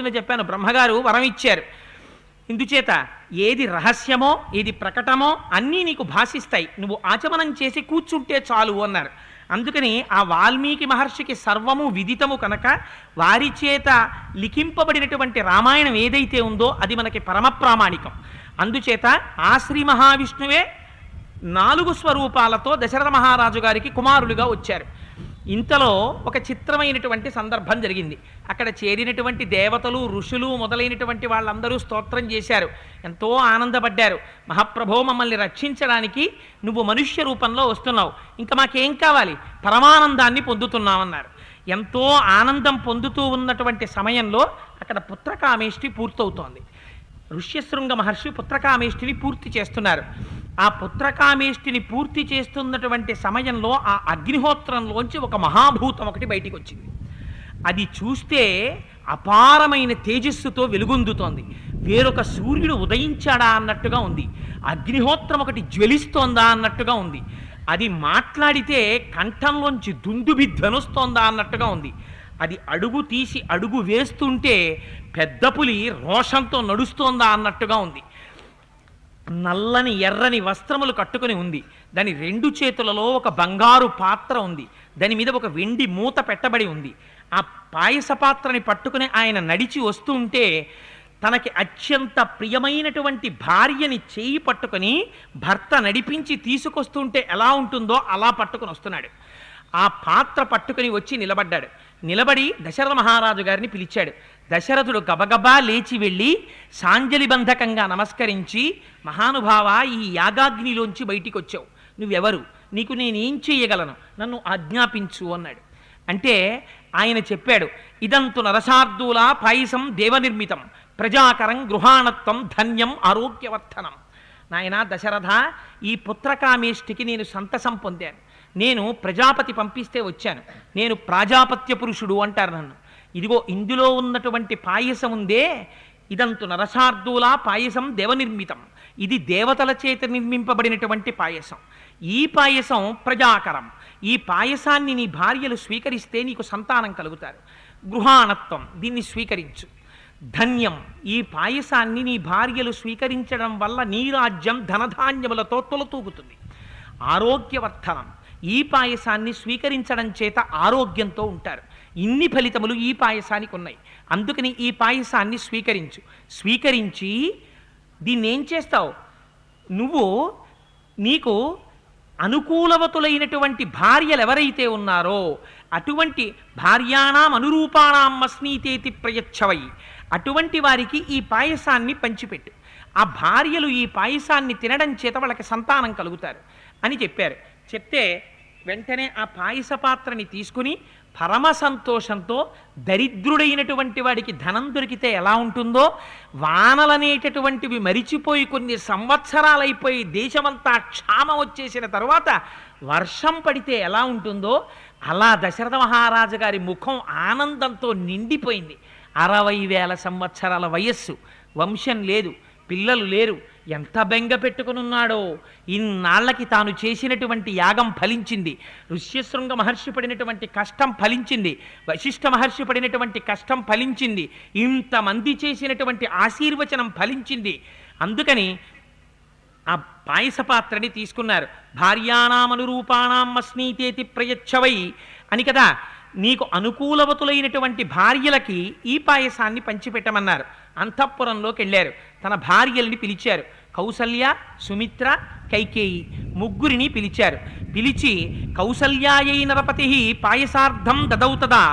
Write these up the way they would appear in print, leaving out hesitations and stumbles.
రోజున చెప్పాను, బ్రహ్మగారు వరం ఇచ్చారు. ఇందుచేత ఏది రహస్యమో ఏది ప్రకటమో అన్నీ నీకు భాషిస్తాయి, నువ్వు ఆచమనం చేసి కూర్చుంటే చాలు అన్నారు. అందుకని ఆ వాల్మీకి మహర్షికి సర్వము విదితము కనుక వారి చేత లిఖింపబడినటువంటి రామాయణం ఏదైతే ఉందో అది మనకి పరమ ప్రామాణికం. అందుచేత ఆ శ్రీ మహావిష్ణువే 4 స్వరూపాలతో దశరథ మహారాజు గారికి కుమారులుగా వచ్చారు. ఇంతలో ఒక చిత్రమైనటువంటి సందర్భం జరిగింది. అక్కడ చేరినటువంటి దేవతలు ఋషులు మొదలైనటువంటి వాళ్ళందరూ స్తోత్రం చేశారు, ఎంతో ఆనందపడ్డారు. మహాప్రభో, మమ్మల్ని రక్షించడానికి నువ్వు మనుష్య రూపంలో వస్తున్నావు, ఇంకా మాకేం కావాలి, పరమానందాన్ని పొందుతున్నామన్నారు. ఎంతో ఆనందం పొందుతూ ఉన్నటువంటి సమయంలో అక్కడ పుత్రకామేష్టి పూర్తవుతోంది. ఋష్యశృంగ మహర్షి పుత్రకామేష్టిని పూర్తి చేస్తున్నారు. ఆ పుత్రకామేష్టిని పూర్తి చేస్తున్నటువంటి సమయంలో ఆ అగ్నిహోత్రంలోంచి ఒక మహాభూతం ఒకటి బయటికి వచ్చింది. అది చూస్తే అపారమైన తేజస్సుతో వెలుగొందుతోంది. వేరొక సూర్యుడు ఉదయించాడా అన్నట్టుగా ఉంది. అగ్నిహోత్రం ఒకటి జ్వలిస్తోందా అన్నట్టుగా ఉంది. అది మాట్లాడితే కంఠంలోంచి దుందుబి ధ్వనుస్తోందా అన్నట్టుగా ఉంది. అది అడుగు తీసి అడుగు వేస్తుంటే పెద్ద పులి రోషంతో నడుస్తోందా అన్నట్టుగా ఉంది. నల్లని ఎర్రని వస్త్రములు కట్టుకుని ఉంది. దాని 2 చేతులలో ఒక బంగారు పాత్ర ఉంది, దాని మీద ఒక వెండి మూత పెట్టబడి ఉంది. ఆ పాయస పాత్రని పట్టుకుని ఆయన నడిచి వస్తూ ఉంటే తనకి అత్యంత ప్రియమైనటువంటి భార్యని చేయి పట్టుకుని భర్త నడిపించి తీసుకొస్తుంటే ఎలా ఉంటుందో అలా పట్టుకుని వస్తున్నాడు. ఆ పాత్ర పట్టుకుని వచ్చి నిలబడ్డాడు. నిలబడి దశరథ మహారాజు గారిని పిలిచాడు. దశరథుడు గబగబా లేచి వెళ్ళి సాంజలిబంధకంగా నమస్కరించి, మహానుభావ, ఈ యాగాగ్నిలోంచి బయటికి వచ్చావు, నువ్వెవరు, నీకు నేనేం చేయగలను, నన్ను ఆజ్ఞాపించు అన్నాడు. అంటే ఆయన చెప్పాడు, ఇదంతు నరసార్దూల పాయసం దేవనిర్మితం ప్రజాకరం గృహాణత్వం ధన్యం ఆరోగ్యవర్ధనం. నాయనా దశరథ, ఈ పుత్రకామేష్టికి నేను సంతసం పొందాను. నేను ప్రజాపతి పంపిస్తే వచ్చాను. నేను ప్రాజాపత్య పురుషుడు అంటారు నన్ను. ఇదిగో ఇందులో ఉన్నటువంటి పాయసం ఉందే, ఇదంతు నరసార్దూల పాయసం దేవనిర్మితం, ఇది దేవతల చేత నిర్మింపబడినటువంటి పాయసం. ఈ పాయసం ప్రజాకరం, ఈ పాయసాన్ని నీ భార్యలు స్వీకరిస్తే నీకు సంతానం కలుగుతారు. గృహాణత్వం, దీన్ని స్వీకరించు. ధన్యం, ఈ పాయసాన్ని నీ భార్యలు స్వీకరించడం వల్ల నీ రాజ్యం ధనధాన్యములతో తొలతూగుతుంది. ఆరోగ్యవర్ధనం, ఈ పాయసాన్ని స్వీకరించడం చేత ఆరోగ్యంతో ఉంటారు. ఇన్ని ఫలితములు ఈ పాయసానికి ఉన్నాయి. అందుకని ఈ పాయసాన్ని స్వీకరించు. స్వీకరించి దీన్ని ఏం చేస్తావు, నువ్వు నీకు అనుకూలవతులైనటువంటి భార్యలు ఎవరైతే ఉన్నారో అటువంటి భార్యాణం అనురూపాణం అస్మీతేతి ప్రయచ్చవై, అటువంటి వారికి ఈ పాయసాన్ని పంచిపెట్టు. ఆ భార్యలు ఈ పాయసాన్ని తినడం చేత వాళ్ళకి సంతానం కలుగుతారు అని చెప్పారు. చెప్తే వెంటనే ఆ పాయస పాత్రని తీసుకుని పరమ సంతోషంతో, దరిద్రుడైనటువంటి వాడికి ధనం దొరికితే ఎలా ఉంటుందో, వానలనేటటువంటివి మరిచిపోయి కొన్ని సంవత్సరాలైపోయి దేశమంతా క్షామం వచ్చేసిన తర్వాత వర్షం పడితే ఎలా ఉంటుందో అలా దశరథ మహారాజు గారి ముఖం ఆనందంతో నిండిపోయింది. 60,000 సంవత్సరాల వయస్సు, వంశం లేదు, పిల్లలు లేరు, ఎంత బెంగ పెట్టుకునున్నాడో. ఇన్నాళ్లకి తాను చేసినటువంటి యాగం ఫలించింది. ఋష్యశృంగ మహర్షి పడినటువంటి కష్టం ఫలించింది. వశిష్ఠ మహర్షి పడినటువంటి కష్టం ఫలించింది. ఇంతమంది చేసినటువంటి ఆశీర్వచనం ఫలించింది. అందుకని ఆ పాయస పాత్రని తీసుకున్నారు. భార్యాణామనురూపాణం అస్మీతేతి ప్రయచ్చవై అని కదా, నీకు అనుకూలవతులైనటువంటి భార్యలకి ఈ పాయసాన్ని పంచిపెట్టమన్నారు. అంతఃపురంలోకి వెళ్ళారు. తన భార్యల్ని పిలిచారు. కౌసల్య, సుమిత్ర, కైకేయి ముగ్గురిని పిలిచారు. పిలిచి కౌసల్యాయై నరపతి పాయసార్థం దదౌ తదా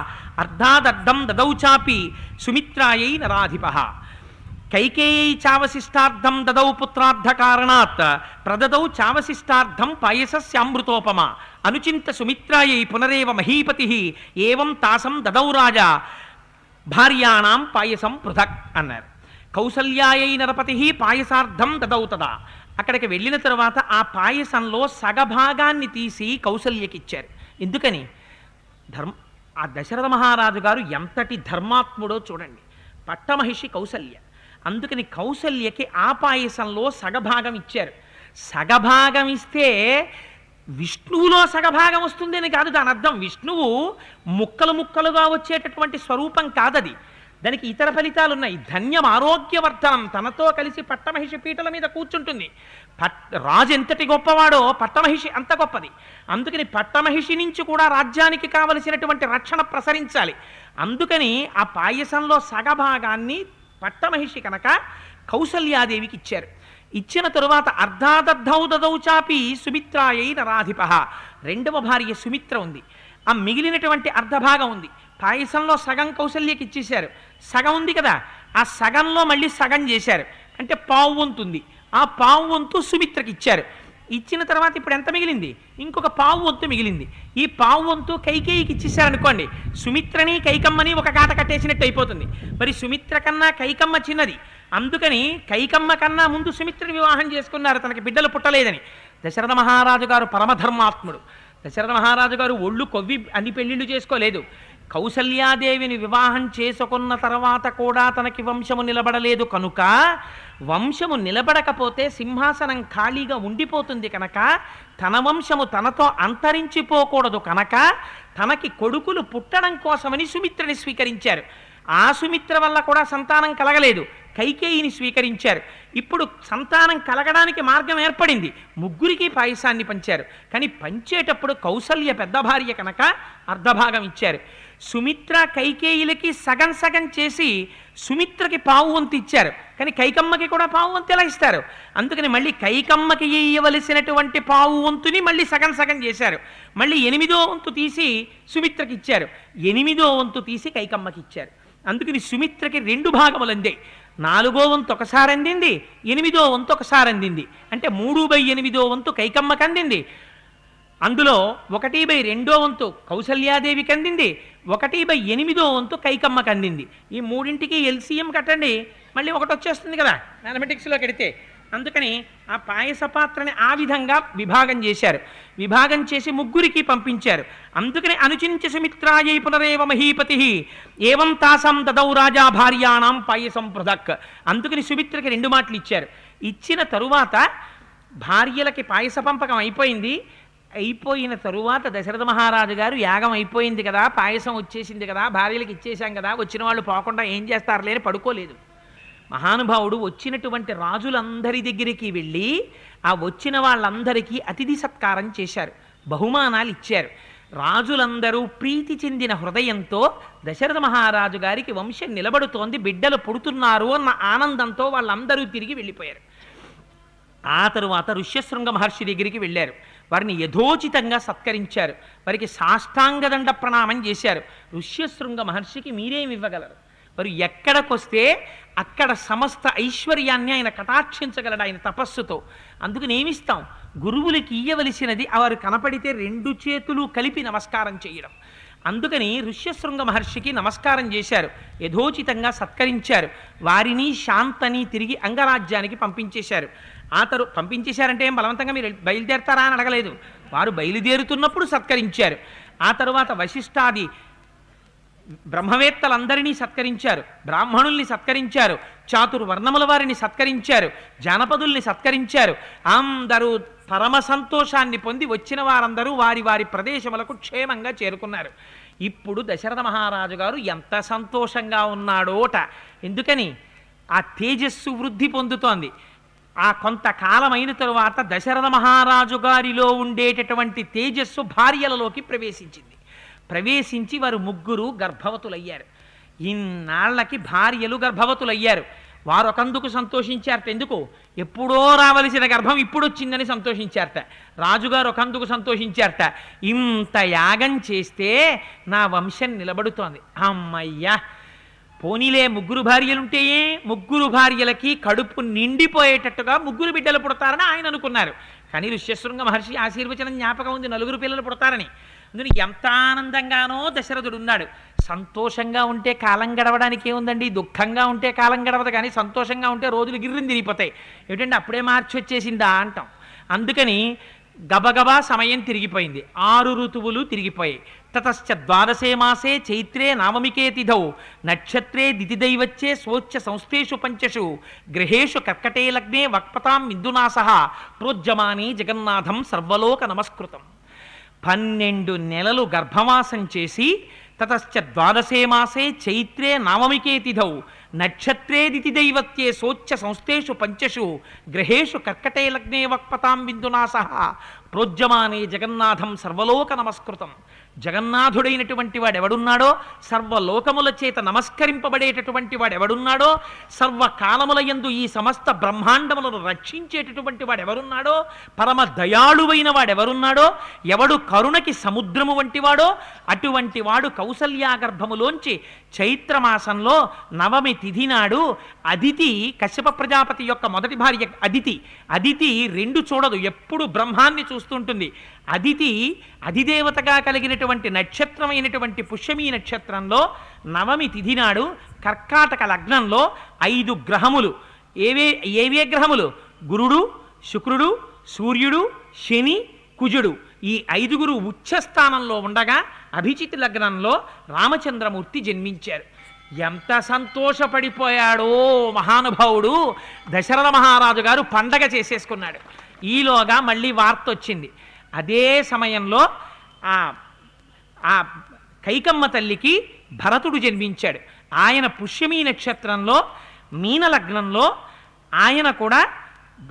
అర్ధాదర్ధం దదౌ చాపి సుమిత్రాయై నరాధిప కైకేయై చావశిష్టార్థం దదౌ పుత్రార్థ కారణాత్ ప్రదదౌ చావశిష్టార్థం పాయసస్యామృతోపమ అనుచింత సుమిత్రాయై పునరేవ మహీపతి ఏవం తాసం దదౌ రాజా భార్యాణం పాయసం పృథక్ అన్నారు. కౌసల్యాయై నరపతి పాయసార్థం దదౌ తదా. అక్కడికి వెళ్ళిన తర్వాత ఆ పాయసంలో సగభాగాన్ని తీసి కౌసల్యకిచ్చారు. ఎందుకని? ఆ దశరథ మహారాజు గారు ఎంతటి ధర్మాత్ముడో చూడండి. పట్టమహిషి కౌసల్య, అందుకని కౌసల్యకి ఆ పాయసంలో సగభాగం ఇచ్చారు. సగభాగం ఇస్తే విష్ణువులో సగభాగం వస్తుంది అని కాదు దాని అర్థం. విష్ణువు ముక్కలు ముక్కలుగా వచ్చేటటువంటి స్వరూపం కాదది. దానికి ఇతర ఫలితాలు ఉన్నాయి. ధన్యం ఆరోగ్యవర్ధనం, తనతో కలిసి పట్టమహిషి పీటల మీద కూర్చుంటుంది. రాజు ఎంతటి గొప్పవాడో పట్టమహిషి అంత గొప్పది. అందుకని పట్టమహిషి నుంచి కూడా రాజ్యానికి కావలసినటువంటి రక్షణ ప్రసరించాలి. అందుకని ఆ పాయసంలో సగభాగాన్ని పట్టమహిషి కనుక కౌసల్యాదేవికి ఇచ్చారు. ఇచ్చిన తరువాత అర్ధాదర్ధౌ దదౌ చాపి సుమిత్రాయై నరాధిప, రెండవ భార్య సుమిత్ర ఉంది. ఆ మిగిలినటువంటి అర్ధభాగం ఉంది. పాయసంలో సగం కౌసల్యకి ఇచ్చేశారు, సగం ఉంది కదా, ఆ సగంలో మళ్ళీ సగం చేశారు, అంటే పావు వంతు ఉంది. ఆ పావు వంతు సుమిత్రకి ఇచ్చారు. ఇచ్చిన తర్వాత ఇప్పుడు ఎంత మిగిలింది? ఇంకొక పావు వంతు మిగిలింది. ఈ పావు వంతు కైకేయికి ఇచ్చేసారనుకోండి, సుమిత్రని కైకమ్మని ఒక కాట కట్టేసినట్టు అయిపోతుంది. మరి సుమిత్ర కన్నా కైకమ్మ చిన్నది, అందుకని కైకమ్మ కన్నా ముందు సుమిత్రని వివాహం చేసుకున్నారు, తనకి బిడ్డలు పుట్టలేదని. దశరథ మహారాజు గారు పరమధర్మాత్ముడు. దశరథ మహారాజు గారు ఒళ్ళు కొవ్వి అన్ని పెళ్లిళ్ళు చేసుకోలేదు. కౌసల్యాదేవిని వివాహం చేసుకున్న తర్వాత కూడా తనకి వంశము నిలబడలేదు కనుక, వంశము నిలబడకపోతే సింహాసనం ఖాళీగా ఉండిపోతుంది కనుక, తన వంశము తనతో అంతరించిపోకూడదు కనుక, తనకి కొడుకులు పుట్టడం కోసమని సుమిత్రని స్వీకరించారు. ఆ సుమిత్ర వల్ల కూడా సంతానం కలగలేదు, కైకేయిని స్వీకరించారు. ఇప్పుడు సంతానం కలగడానికి మార్గం ఏర్పడింది, ముగ్గురికి పాయసాన్ని పంచారు. కానీ పంచేటప్పుడు కౌసల్య పెద్ద భార్య కనుక అర్ధభాగం ఇచ్చారు. సుమిత్ర కైకేయులకి సగం సగం చేసి సుమిత్రకి పావు వంతు ఇచ్చారు, కానీ కైకమ్మకి కూడా పావు వంతు ఎలా ఇస్తారు? అందుకని మళ్ళీ కైకమ్మకి ఇయ్యవలసినటువంటి పావు వంతుని మళ్ళీ సగం సగం చేశారు. మళ్ళీ 8వ వంతు తీసి సుమిత్రకి ఇచ్చారు, 8వ వంతు తీసి కైకమ్మకి ఇచ్చారు. అందుకని సుమిత్రకి 2 భాగములు అందాయి. 4వ వంతు ఒకసారి అందింది, 8వ వంతు ఒకసారి అందింది, అంటే 3/8వ వంతు కైకమ్మకి అందింది. అందులో 1/2 వంతు కౌసల్యాదేవికి అందింది, 1/8వ వంతు కైకమ్మకి అందింది. ఈ మూడింటికి ఎల్సిఎం కట్టండి, మళ్ళీ ఒకటి వచ్చేస్తుంది కదా మ్యాథమెటిక్స్లో కడితే. అందుకని ఆ పాయస పాత్రని ఆ విధంగా విభాగం చేశారు. విభాగం చేసి ముగ్గురికి పంపించారు. అందుకని అనుచించి సుమిత్రాయై పునరేవ మహీపతి ఏవం తాసం దదౌ రాజా భార్యాణం పాయసం పృథక్. అందుకని సుమిత్రకి 2 మాటలు ఇచ్చారు. ఇచ్చిన తరువాత భార్యలకి పాయస పంపకం అయిపోయింది. అయిపోయిన తరువాత దశరథ మహారాజు గారు యాగం అయిపోయింది కదా, పాయసం వచ్చేసింది కదా, భార్యలకు ఇచ్చేశాం కదా, వచ్చిన వాళ్ళు పోకుండా ఏం చేస్తారులే అని పడుకోలేదు. మహానుభావుడు వచ్చినటువంటి రాజులందరి దగ్గరికి వెళ్ళి ఆ వచ్చిన వాళ్ళందరికీ అతిథి సత్కారం చేశారు, బహుమానాలు ఇచ్చారు. రాజులందరూ ప్రీతి చెందిన హృదయంతో దశరథ మహారాజు గారికి వంశం నిలబడుతోంది, బిడ్డలు పుడుతున్నారు అన్న ఆనందంతో వాళ్ళందరూ తిరిగి వెళ్ళిపోయారు. ఆ తరువాత ఋష్యశృంగ మహర్షి దగ్గరికి వెళ్ళారు. వారిని యథోచితంగా సత్కరించారు, వారికి సాష్టాంగదండ ప్రణామం చేశారు. ఋష్యశృంగ మహర్షికి మీరేమి ఇవ్వగలరు? వారు ఎక్కడికొస్తే అక్కడ సమస్త ఐశ్వర్యాన్ని ఆయన కటాక్షించగలడు ఆయన తపస్సుతో. అందుకని ఏమిస్తాం? గురువులకి ఇయ్యవలసినది వారు కనపడితే 2 చేతులు కలిపి నమస్కారం చేయడం. అందుకని ఋష్యశృంగ మహర్షికి నమస్కారం చేశారు, యథోచితంగా సత్కరించారు. వారిని శాంతని తిరిగి అంగరాజ్యానికి పంపించేశారు. పంపించేశారంటే ఏం బలవంతంగా మీరు బయలుదేరతారా అని అడగలేదు, వారు బయలుదేరుతున్నప్పుడు సత్కరించారు. ఆ తరువాత వశిష్ఠాది బ్రహ్మవేత్తలందరినీ సత్కరించారు, బ్రాహ్మణుల్ని సత్కరించారు, చాతుర్వర్ణముల వారిని సత్కరించారు, జానపదుల్ని సత్కరించారు. అందరూ పరమ సంతోషాన్ని పొంది వచ్చిన వారందరూ వారి వారి ప్రదేశములకు క్షేమంగా చేరుకున్నారు. ఇప్పుడు దశరథ మహారాజు గారు ఎంత సంతోషంగా ఉన్నాడోట. ఎందుకని? ఆ తేజస్సు వృద్ధి పొందుతోంది. ఆ కొంతకాలమైన తరువాత దశరథ మహారాజు గారిలో ఉండేటటువంటి తేజస్సు భార్యలలోకి ప్రవేశించి వారు ముగ్గురు గర్భవతులయ్యారు. ఇన్నాళ్లకి భార్యలు గర్భవతులయ్యారు. వారు ఒకందుకు సంతోషించారట. ఎందుకు? ఎప్పుడో రావలసిన గర్భం ఇప్పుడు వచ్చిందని సంతోషించారట. రాజుగారు ఒకందుకు సంతోషించారట, ఇంత యాగం చేస్తే నా వంశం నిలబడుతోంది, అమ్మయ్యా పోనీలే ముగ్గురు భార్యలుంటేయే, ముగ్గురు భార్యలకి కడుపు నిండిపోయేటట్టుగా ముగ్గురు బిడ్డలు పుడతారని ఆయన అనుకున్నారు. కానీ ఋష్యశృంగ మహర్షి ఆశీర్వచనం జ్ఞాపకం ఉంది, 4 పిల్లలు పుడతారని. అందుకని ఎంత ఆనందంగానో దశరథుడు ఉన్నాడు. సంతోషంగా ఉంటే కాలం గడవడానికి ఏముందండి? దుఃఖంగా ఉంటే కాలం గడవదు, కానీ సంతోషంగా ఉంటే రోజులు గిర్రిని తిరిగిపోతాయి. ఏమిటంటే అప్పుడే మార్చి వచ్చేసిందా అంటాం. అందుకని గబగబా సమయం తిరిగిపోయింది, 6 ఋతువులు తిరిగిపోయాయి. తతశ్చ 12 మాసే చైత్రే నవమికే తిథౌ నక్షత్రే దితిదైవచ్చే స్వోచ్ఛ సంస్థేషు 5 గృహేషు కర్కటే లగ్నే వక్పతాం మిందునాసహ ప్రోజ్యమాని జగన్నాథం సర్వలోక నమస్కృతం. 12 నెలలు గర్భవాసం చేసి తతశ్చ ద్వాదశే మాసే చైత్రే నవమికే తిథౌ నక్షత్రేదితి దైవత్యే సోచ్య సంస్థేషు పంచషు గ్రహేషు కర్కటే లగ్నే వక్పతాం బిందునా సహా ప్రోజ్యమానే జగన్నాథం సర్వలోక నమస్కృతం. జగన్నాథుడైనటువంటి వాడెవడున్నాడో, సర్వలోకముల చేత నమస్కరింపబడేటటువంటి వాడెవడున్నాడో, సర్వకాలముల యందు ఈ సమస్త బ్రహ్మాండములను రక్షించేటటువంటి వాడెవరున్నాడో, పరమ దయాళువైన వాడెవరున్నాడో, ఎవడు కరుణకి సముద్రము వంటివాడో అటువంటి వాడు కౌసల్యాగర్భములోంచి చైత్రమాసంలో నవమి తిథి నాడు అదితి, కశ్యప ప్రజాపతి యొక్క మొదటి భార్య అదితి, అదితి రెండు చూడదు, ఎప్పుడు బ్రహ్మాన్ని చూస్తుంటుంది. అదితి అధిదేవతగా కలిగినటువంటి నక్షత్రమైనటువంటి పుష్యమీ నక్షత్రంలో నవమి తిథి నాడు కర్కాటక లగ్నంలో 5 గ్రహములు. ఏవే గ్రహములు? గురుడు, శుక్రుడు, సూర్యుడు, శని, కుజుడు. ఈ 5గురు ఉచ్చస్థానంలో ఉండగా అభిజిత్ లగ్నంలో రామచంద్రమూర్తి జన్మించారు. ఎంత సంతోషపడిపోయాడో మహానుభావుడు. దశరథ మహారాజు గారు పండగ చేసేసుకున్నాడు. ఈలోగా మళ్ళీ వార్త వచ్చింది. అదే సమయంలో ఆ కైకమ్మ తల్లికి భరతుడు జన్మించాడు. ఆయన పుష్యమీ నక్షత్రంలో మీనలగ్నంలో ఆయన కూడా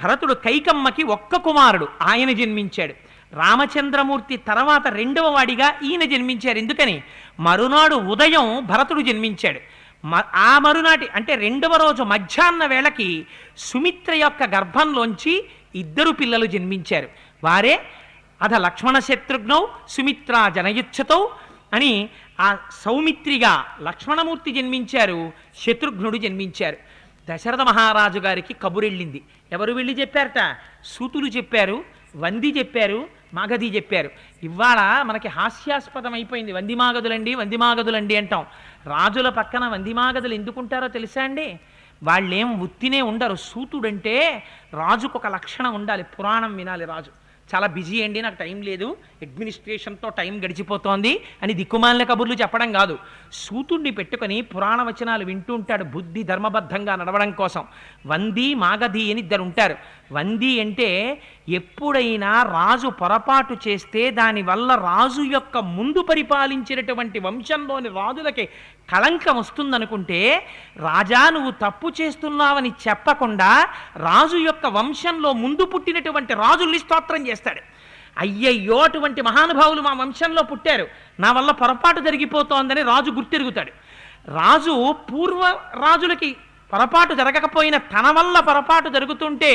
భరతుడు కైకమ్మకి ఒక్క కుమారుడు, ఆయన జన్మించాడు. రామచంద్రమూర్తి తర్వాత 2వ వాడిగా ఈయన జన్మించారు. ఎందుకని? మరునాడు ఉదయం భరతుడు జన్మించాడు. ఆ మరునాటి అంటే 2వ రోజు మధ్యాహ్న వేళకి సుమిత్ర యొక్క గర్భంలోంచి 2 పిల్లలు జన్మించారు. వారే అధ లక్ష్మణ శత్రుఘ్నౌ సుమిత్ర జనయుచ్ఛతౌ అని ఆ సౌమిత్రిగా లక్ష్మణమూర్తి జన్మించారు, శత్రుఘ్నుడు జన్మించారు. దశరథ మహారాజు గారికి కబురెళ్ళింది. ఎవరు వెళ్ళి చెప్పారట? సూతులు చెప్పారు, వంది చెప్పారు, మాగధి చెప్పారు. ఇవాళ మనకి హాస్యాస్పదం అయిపోయింది. వందిమాగదులండి అంటాం. రాజుల పక్కన వందిమాగదులు ఎందుకుంటారో తెలుసా అండి? వాళ్ళేం ఉత్తినే ఉండరు. సూతుడంటే రాజుకు ఒక లక్షణం ఉండాలి. పురాణం వినాలి రాజు. చాలా బిజీ అండి, నాకు టైం లేదు, అడ్మినిస్ట్రేషన్తో టైం గడిచిపోతోంది అని దిక్కుమాలిన కబుర్లు చెప్పడం కాదు. సూతుడిని పెట్టుకొని పురాణ వచనాలు వింటూ ఉంటాడు బుద్ధి ధర్మబద్ధంగా నడవడం కోసం. వంది, మాగధి అని 2 ఉంటారు. వంది అంటే ఎప్పుడైనా రాజు పొరపాటు చేస్తే దానివల్ల రాజు యొక్క ముందు పరిపాలించినటువంటి వంశంలోని రాజులకి కళంకం వస్తుందనుకుంటే రాజా నువ్వు తప్పు చేస్తున్నావని చెప్పకుండా రాజు యొక్క వంశంలో ముందు పుట్టినటువంటి రాజుల్ని స్తోత్రం చేస్తాడు. అయ్యయ్యో అటువంటి మహానుభావులు మా వంశంలో పుట్టారు, నా వల్ల పొరపాటు జరిగిపోతోందని రాజు గుర్తెరుగుతాడు. రాజు పూర్వ రాజులకి పొరపాటు జరగకపోయినా తన వల్ల పొరపాటు జరుగుతుంటే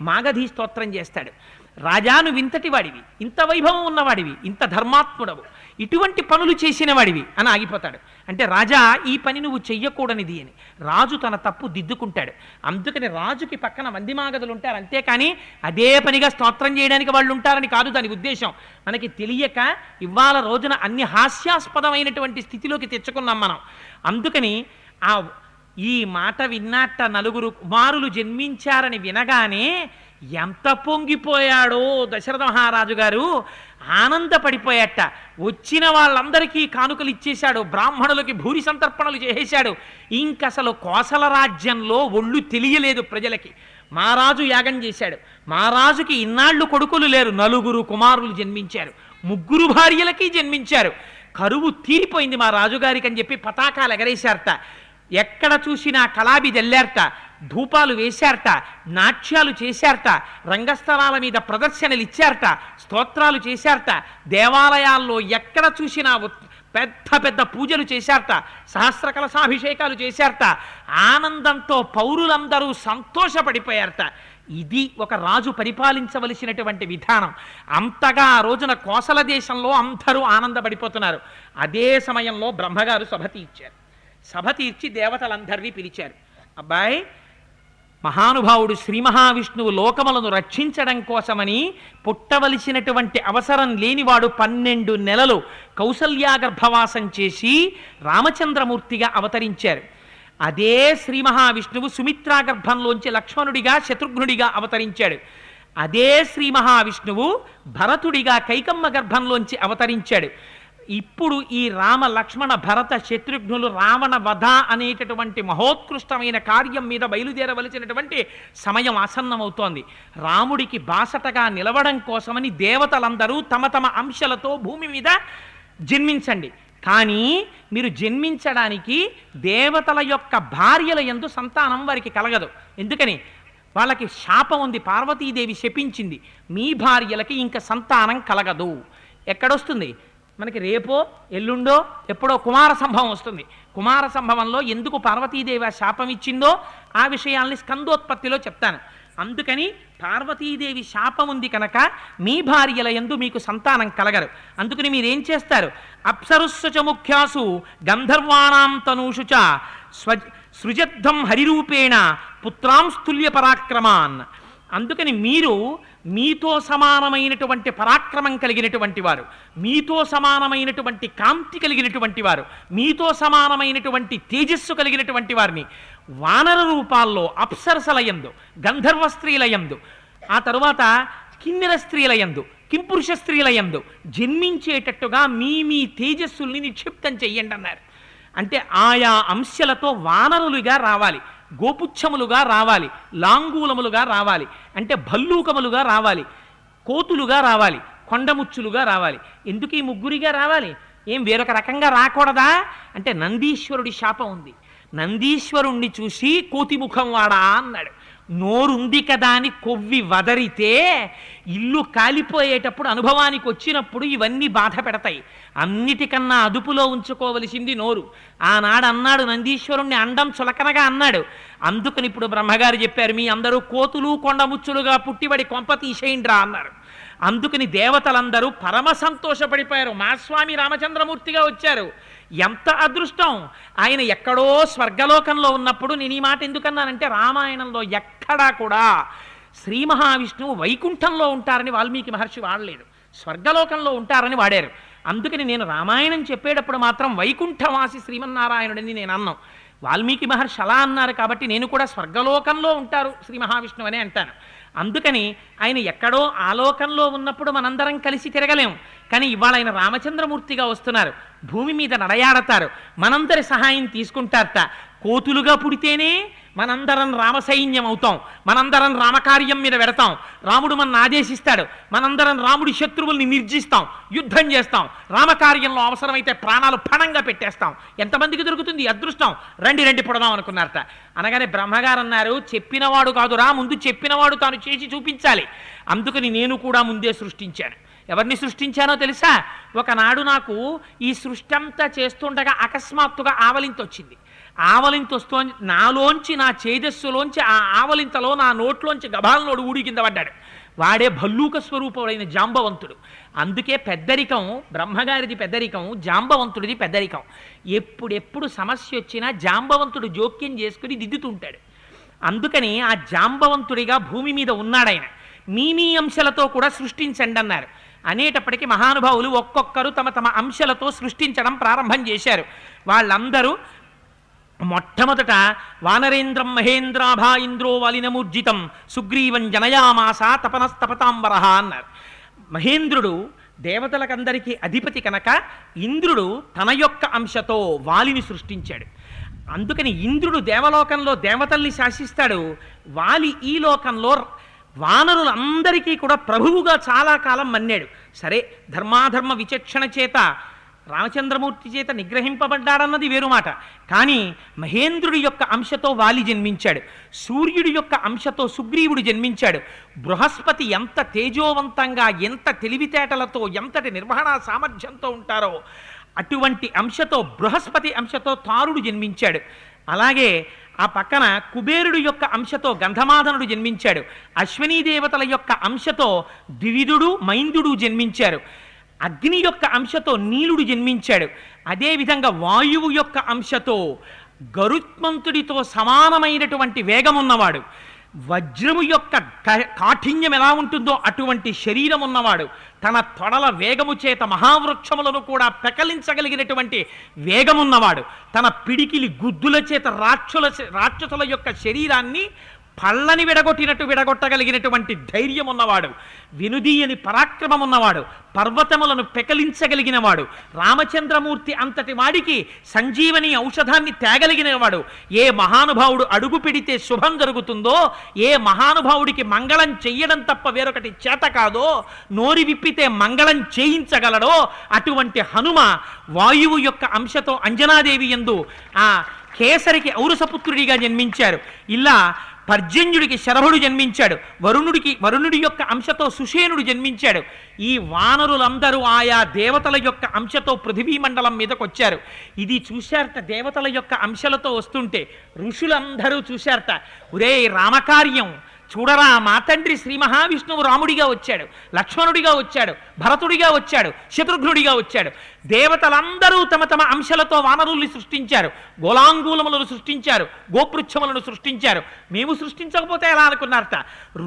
మాగధి స్తోత్రం చేస్తాడు. రాజా నువ్వు ఇంతటి వాడివి, ఇంత వైభవం ఉన్నవాడివి, ఇంత ధర్మాత్ముడవు, ఇటువంటి పనులు చేసిన వాడివి అని ఆగిపోతాడు. అంటే రాజా ఈ పని నువ్వు చెయ్యకూడనిది అని రాజు తన తప్పు దిద్దుకుంటాడు. అందుకని రాజుకి పక్కన వందిమాగదులు ఉంటారు, అంతేకాని అదే పనిగా స్తోత్రం చేయడానికి వాళ్ళు ఉంటారని కాదు దాని ఉద్దేశం. మనకి తెలియక ఇవాళ రోజున అన్ని హాస్యాస్పదమైనటువంటి స్థితిలోకి తెచ్చుకున్నాం మనం. అందుకని ఈ మాట విన్నట్ట 4 కుమారులు జన్మించారని వినగానే ఎంత పొంగిపోయాడో దశరథ మహారాజు గారు. ఆనందపడిపోయాట. వచ్చిన వాళ్ళందరికీ కానుకలు ఇచ్చేశాడు, బ్రాహ్మణులకి భూరి సంతర్పణలు చేసేశాడు. ఇంకసలు కోసల రాజ్యంలో ఒళ్ళు తెలియలేదు ప్రజలకి. మహారాజు యాగం చేశాడు. మహారాజుకి ఇన్నాళ్ళు కొడుకులు లేరు, 4 కుమారులు జన్మించారు, 3 భార్యలకి జన్మించారు. కరువు తీరిపోయింది మా రాజుగారికి అని చెప్పి పతాకాలు ఎగరేశారట. ఎక్కడ చూసినా కళాబి జల్లారట, ధూపాలు వేశారట, నాట్యాలు చేశారట, రంగస్థలాల మీద ప్రదర్శనలు ఇచ్చారట, స్తోత్రాలు చేశారట, దేవాలయాల్లో ఎక్కడ చూసినా పెద్ద పెద్ద పూజలు చేశారట, సహస్ర కలశాభిషేకాలు చేశారట. ఆనందంతో పౌరులందరూ సంతోషపడిపోయారట. ఇది ఒక రాజు పరిపాలించవలసినటువంటి విధానం. అంతగా ఆ రోజున కోసల దేశంలో అందరూ ఆనందపడిపోతున్నారు. అదే సమయంలో బ్రహ్మగారు సభ తీర్చారు. సభ తీర్చి దేవతలందరినీ పిలిచారు. అబ్బాయి, మహానుభావుడు శ్రీ మహావిష్ణువు లోకములను రక్షించడం కోసమని పుట్టవలసినటువంటి అవసరం లేనివాడు 12 నెలలు కౌసల్యాగర్భవాసం చేసి రామచంద్రమూర్తిగా అవతరించారు. అదే శ్రీ మహావిష్ణువు సుమిత్రాగర్భంలోంచి లక్ష్మణుడిగా శత్రుఘ్నుడిగా అవతరించాడు. అదే శ్రీ మహావిష్ణువు భరతుడిగా కైకమ్మ గర్భంలోంచి అవతరించాడు. ఇప్పుడు ఈ రామ లక్ష్మణ భరత శత్రుఘ్నులు రావణ వధ అనేటటువంటి మహోత్కృష్టమైన కార్యం మీద బయలుదేరవలసినటువంటి సమయం ఆసన్నమవుతోంది. రాముడికి బాసటగా నిలవడం కోసమని దేవతలందరూ తమ తమ అంశాలతో భూమి మీద జన్మించండి, కానీ మీరు జన్మించడానికి దేవతల యొక్క భార్యల యందు సంతానం వారికి కలగదు. ఎందుకని? వాళ్ళకి శాపం ఉంది, పార్వతీదేవి శపించింది, మీ భార్యలకి ఇంక సంతానం కలగదు. ఎక్కడొస్తుంది మనకి? రేపో ఎల్లుండో ఎప్పుడో కుమార సంభవం వస్తుంది. కుమార సంభవంలో ఎందుకు పార్వతీదేవి ఆ శాపం ఇచ్చిందో ఆ విషయాల్ని స్కందోత్పత్తిలో చెప్తాను. అందుకని పార్వతీదేవి శాపం ఉంది కనుక మీ భార్యల యందు మీకు సంతానం కలగరు. అందుకని మీరేం చేస్తారు? అప్సరుస్సు చ ముఖ్యాసు గంధర్వాణాం తనూషు చ సృజద్ధం హరిరూపేణ పుత్రాంస్తుల్య పరాక్రమాన్. అందుకని మీరు మీతో సమానమైనటువంటి పరాక్రమం కలిగినటువంటి వారు, మీతో సమానమైనటువంటి కాంతి కలిగినటువంటి వారు, మీతో సమానమైనటువంటి తేజస్సు కలిగినటువంటి వారిని వానర రూపాల్లో అప్సరసలయందు, గంధర్వ స్త్రీలయందు, ఆ తరువాత కిన్నెర స్త్రీలయందు, కింపురుష స్త్రీలయందు జన్మించేటట్టుగా మీ మీ తేజస్సుల్ని నిక్షిప్తం చెయ్యండి అన్నారు. అంటే ఆయా అంశాలతో వానరులుగా రావాలి, గోపుచ్చములుగా రావాలి, లాంగూలములుగా రావాలి, అంటే భల్లూకములుగా రావాలి, కోతులుగా రావాలి, కొండముచ్చులుగా రావాలి. ఎందుకు ఈ ముగ్గురిగా రావాలి? ఏం వేరొక రకంగా రాకూడదా అంటే నందీశ్వరుడి శాపం ఉంది. నందీశ్వరుణ్ణి చూసి కోతిముఖం వాడా అన్నాడు. నోరుంది కదా అని కొవ్వి వదరితే ఇల్లు కాలిపోయేటప్పుడు అనుభవానికి వచ్చినప్పుడు ఇవన్నీ బాధ పెడతాయి. అన్నిటికన్నా అదుపులో ఉంచుకోవలసింది నోరు. ఆనాడు అన్నాడు నందీశ్వరుణ్ణి అండం చులకనగా అన్నాడు. అందుకని ఇప్పుడు బ్రహ్మగారు చెప్పారు, మీ అందరూ కోతులు కొండముచ్చులుగా పుట్టిబడి కొంప తీసేయండిరా అన్నారు. అందుకని దేవతలందరూ పరమ సంతోషపడిపోయారు. మా స్వామి రామచంద్రమూర్తిగా వచ్చారు, ఎంత అదృష్టం! ఆయన ఎక్కడో స్వర్గలోకంలో ఉన్నప్పుడు నేను ఈ మాట ఎందుకన్నానంటే రామాయణంలో ఎక్కడా కూడా శ్రీ మహావిష్ణువు వైకుంఠంలో ఉంటారని వాల్మీకి మహర్షి వాడలేదు, స్వర్గలోకంలో ఉంటారని వాడారు. అందుకని నేను రామాయణం చెప్పేటప్పుడు మాత్రం వైకుంఠవాసి శ్రీమన్నారాయణుడని నేను అన్నాను. వాల్మీకి మహర్షి అలా అన్నారు కాబట్టి నేను కూడా స్వర్గలోకంలో ఉంటారు శ్రీ మహావిష్ణువు అని అంటాను. అందుకని ఆయన ఎక్కడో ఆలోకంలో ఉన్నప్పుడు మనందరం కలిసి తిరగలేం. కానీ ఇవాళ ఆయన రామచంద్రమూర్తిగా వస్తున్నారు, భూమి మీద నడయాడతారు, మనందరి సహాయం తీసుకుంటారట. కోతులుగా పుడితేనే మనందరం రామసైన్యం అవుతాం, మనందరం రామకార్యం మీద పెడతాం, రాముడు మన ఆదేశిస్తాడు, మనందరం రాముడి శత్రువుల్ని నిర్జిస్తాం, యుద్ధం చేస్తాం, రామకార్యంలో అవసరమైతే ప్రాణాలు పణంగా పెట్టేస్తాం. ఎంతమందికి దొరుకుతుంది అదృష్టం? రండి రండి పుడదాం అనుకున్నారట. అనగానే బ్రహ్మగారు అన్నారు, చెప్పినవాడు కాదురా, ముందు చెప్పినవాడు తాను చేసి చూపించాలి. అందుకని నేను కూడా ముందే సృష్టించాను. ఎవరిని సృష్టించానో తెలుసా? ఒకనాడు నాకు ఈ సృష్టి అంతా చేస్తుండగా అకస్మాత్తుగా ఆవలింత వచ్చింది. ఆవలింత వస్తూ నాలోంచి, నా చేజస్సులోంచి ఆ ఆవలింతలో నా నోట్లోంచి గభాలనోడు ఊడి కింద పడ్డాడు. వాడే భల్లూక స్వరూపుడైన జాంబవంతుడు. అందుకే పెద్దరికం బ్రహ్మగారిది పెద్దరికం, జాంబవంతుడిది పెద్దరికం. ఎప్పుడెప్పుడు సమస్య వచ్చినా జాంబవంతుడు జోక్యం చేసుకుని దిద్దుతుంటాడు. అందుకని ఆ జాంబవంతుడిగా భూమి మీద ఉన్నాడాయన. మీ అంశాలతో కూడా సృష్టించండి అన్నారు. అనేటప్పటికీ మహానుభావులు ఒక్కొక్కరు తమ తమ అంశాలతో సృష్టించడం ప్రారంభం చేశారు. వాళ్ళందరూ మొట్టమొదట వానరేంద్రం మహేంద్రాభా ఇంద్రో వలినమూర్జితం సుగ్రీవం జనయామాస తపనస్తపతాంబరహ అన్నారు. మహేంద్రుడు దేవతలకందరికీ అధిపతి కనుక ఇంద్రుడు తన యొక్క అంశతో వాలిని సృష్టించాడు. అందుకని ఇంద్రుడు దేవలోకంలో దేవతల్ని శాసిస్తాడు, వాలి ఈ లోకంలో వానరులందరికీ కూడా ప్రభువుగా చాలా కాలం మన్నాడు. సరే, ధర్మాధర్మ విచక్షణ చేత రామచంద్రమూర్తి చేత నిగ్రహింపబడ్డాడన్నది వేరు మాట. కానీ మహేంద్రుడి యొక్క అంశతో వాలి జన్మించాడు, సూర్యుడి యొక్క అంశతో సుగ్రీవుడు జన్మించాడు. బృహస్పతి ఎంత తేజోవంతంగా, ఎంత తెలివితేటలతో, ఎంతటి నిర్వహణ సామర్థ్యంతో ఉంటారో అటువంటి అంశతో, బృహస్పతి అంశతో తారుడు జన్మించాడు. అలాగే ఆ పక్కన కుబేరుడు యొక్క అంశతో గంధమాదనుడు జన్మించాడు. అశ్వినీ దేవతల యొక్క అంశతో ద్వివిధుడు మైందుడు జన్మించారు. అగ్ని యొక్క అంశతో నీలుడు జన్మించాడు. అదేవిధంగా వాయువు యొక్క అంశతో గరుత్మంతుడితో సమానమైనటువంటి వేగమున్నవాడు, వజ్రము యొక్క కాఠిన్యం ఎలా ఉంటుందో అటువంటి శరీరం ఉన్నవాడు, తన తొడల వేగము చేత మహావృక్షములను కూడా పెకలించగలిగినటువంటి వేగమున్నవాడు, తన పిడికిలి గుద్దుల చేత రాక్షసుల యొక్క శరీరాన్ని పళ్ళని విడగొట్టినట్టు విడగొట్టగలిగినటువంటి ధైర్యం ఉన్నవాడు, వినుదీయని పరాక్రమం ఉన్నవాడు, పర్వతములను పెకలించగలిగిన వాడు, రామచంద్రమూర్తి అంతటి వాడికి సంజీవని ఔషధాన్ని తేగలిగినవాడు. ఏ మహానుభావుడు అడుగు పెడితే శుభం జరుగుతుందో, ఏ మహానుభావుడికి మంగళం చెయ్యడం తప్ప వేరొకటి చేత కాదో, నోరి విప్పితే మంగళం చేయించగలడో అటువంటి హనుమ వాయువు యొక్క అంశతో అంజనాదేవి యందు ఆ కేసరికి ఔరసపుత్రుడిగా జన్మించారు. ఇలా పర్జన్యుడికి శరభుడు జన్మించాడు. వరుణుడి యొక్క అంశతో సుషేనుడు జన్మించాడు. ఈ వానరులందరూ ఆయా దేవతల యొక్క అంశతో పృథివీ మండలం మీదకి వచ్చారు. ఇది చూశారట, దేవతల యొక్క అంశలతో వస్తుంటే ఋషులందరూ చూశారట. ఒరే రామకార్యం చూడరా, మా తండ్రి శ్రీ మహావిష్ణువు రాముడిగా వచ్చాడు, లక్ష్మణుడిగా వచ్చాడు, భరతుడిగా వచ్చాడు, శత్రుఘ్నుడిగా వచ్చాడు. దేవతలందరూ తమ తమ అంశలతో వానరుల్ని సృష్టించారు, గోలాంగూలములను సృష్టించారు, గోపృచ్ఛములను సృష్టించారు. మేము సృష్టించకపోతే ఎలా అనుకున్నారట.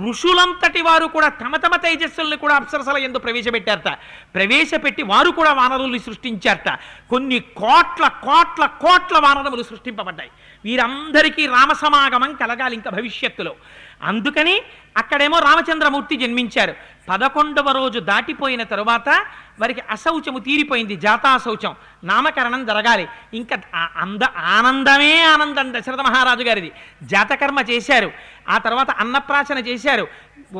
ఋషులంతటి వారు కూడా తమ తమ తేజస్సుల్ని కూడా అప్సరసల యందు ప్రవేశపెట్టారట. ప్రవేశపెట్టి వారు కూడా వానరుల్ని సృష్టించారట. కొన్ని కోట్ల కోట్ల కోట్ల వానరములు సృష్టింపబడ్డాయి. వీరందరికీ రామసమాగమం కలగాలి ఇంకా భవిష్యత్తులో. అందుకని అక్కడేమో రామచంద్రమూర్తి జన్మించారు. 11వ రోజు దాటిపోయిన తరువాత వారికి అశౌచము తీరిపోయింది, జాతాశౌచం, నామకరణం జరగాలి. ఇంకా ఆనందమే ఆనందం దశరథ మహారాజు గారిది. జాతకర్మ చేశారు, ఆ తర్వాత అన్నప్రాశన చేశారు,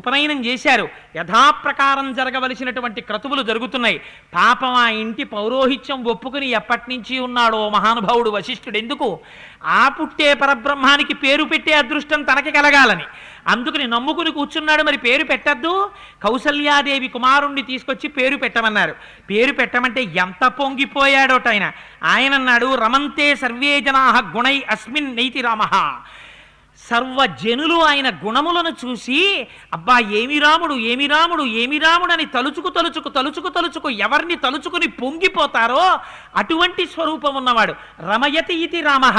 ఉపనయనం చేశారు. యథాప్రకారం జరగవలసినటువంటి క్రతువులు జరుగుతున్నాయి. పాపం ఆ ఇంటి పౌరోహిత్యం ఒప్పుకుని ఎప్పటి నుంచి ఉన్నాడో మహానుభావుడు వశిష్ఠుడు. ఎందుకు? ఆ పుట్టే పరబ్రహ్మానికి పేరు పెట్టే అదృష్టం తనకి కలగాలని. అందుకని నమ్ముకుని కూర్చున్నాడు. మరి పేరు పెట్టద్దు, కౌసల్యాదేవి కుమారుణ్ణి తీసుకొచ్చి పేరు పెట్టమన్నారు. పేరు పెట్టమంటే ఎంత పొంగిపోయాడోట ఆయన. ఆయన అన్నాడు, రమంతే సర్వే జనాః గుణై అస్మిన్ నైతి రామః. సర్వజనులు ఆయన గుణములను చూసి అబ్బా ఏమి రాముడు, ఏమి రాముడు, ఏమి రాముడు అని తలుచుకు తలుచుకు తలుచుకు తలుచుకు ఎవరిని తలుచుకుని పొంగిపోతారో అటువంటి స్వరూపం ఉన్నవాడు. రమయతి ఇతి రామః.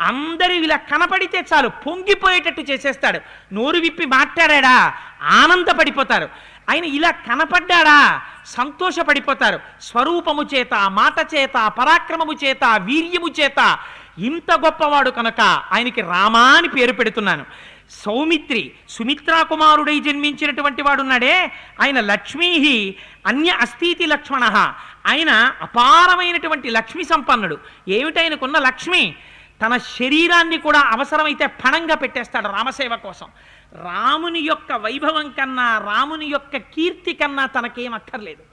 అందరూ ఇలా కనపడితే చాలు పొంగిపోయేటట్టు చేసేస్తాడు. నోరు విప్పి మాట్లాడా ఆనందపడిపోతారు. ఆయన ఇలా కనపడ్డాడా సంతోషపడిపోతారు. స్వరూపము చేత, మాట చేత, పరాక్రమము చేత, వీర్యము చేత ఇంత గొప్పవాడు కనుక ఆయనకి రామ అని పేరు పెడుతున్నాను. సౌమిత్రి సుమిత్రా కుమారుడై జన్మించినటువంటి వాడున్నాడే ఆయన లక్ష్మీ అన్య అస్థీతి లక్ష్మణ. ఆయన అపారమైనటువంటి లక్ష్మి సంపన్నుడు. ఏమిటైనకున్న లక్ష్మి? తన శరీరాన్ని కూడా అవసరమైతే పణంగా పెట్టేస్తాడు రామసేవ కోసం. రాముని యొక్క వైభవం కన్నా, రాముని యొక్క కీర్తి కన్నా తనకేం అక్కర్లేదు.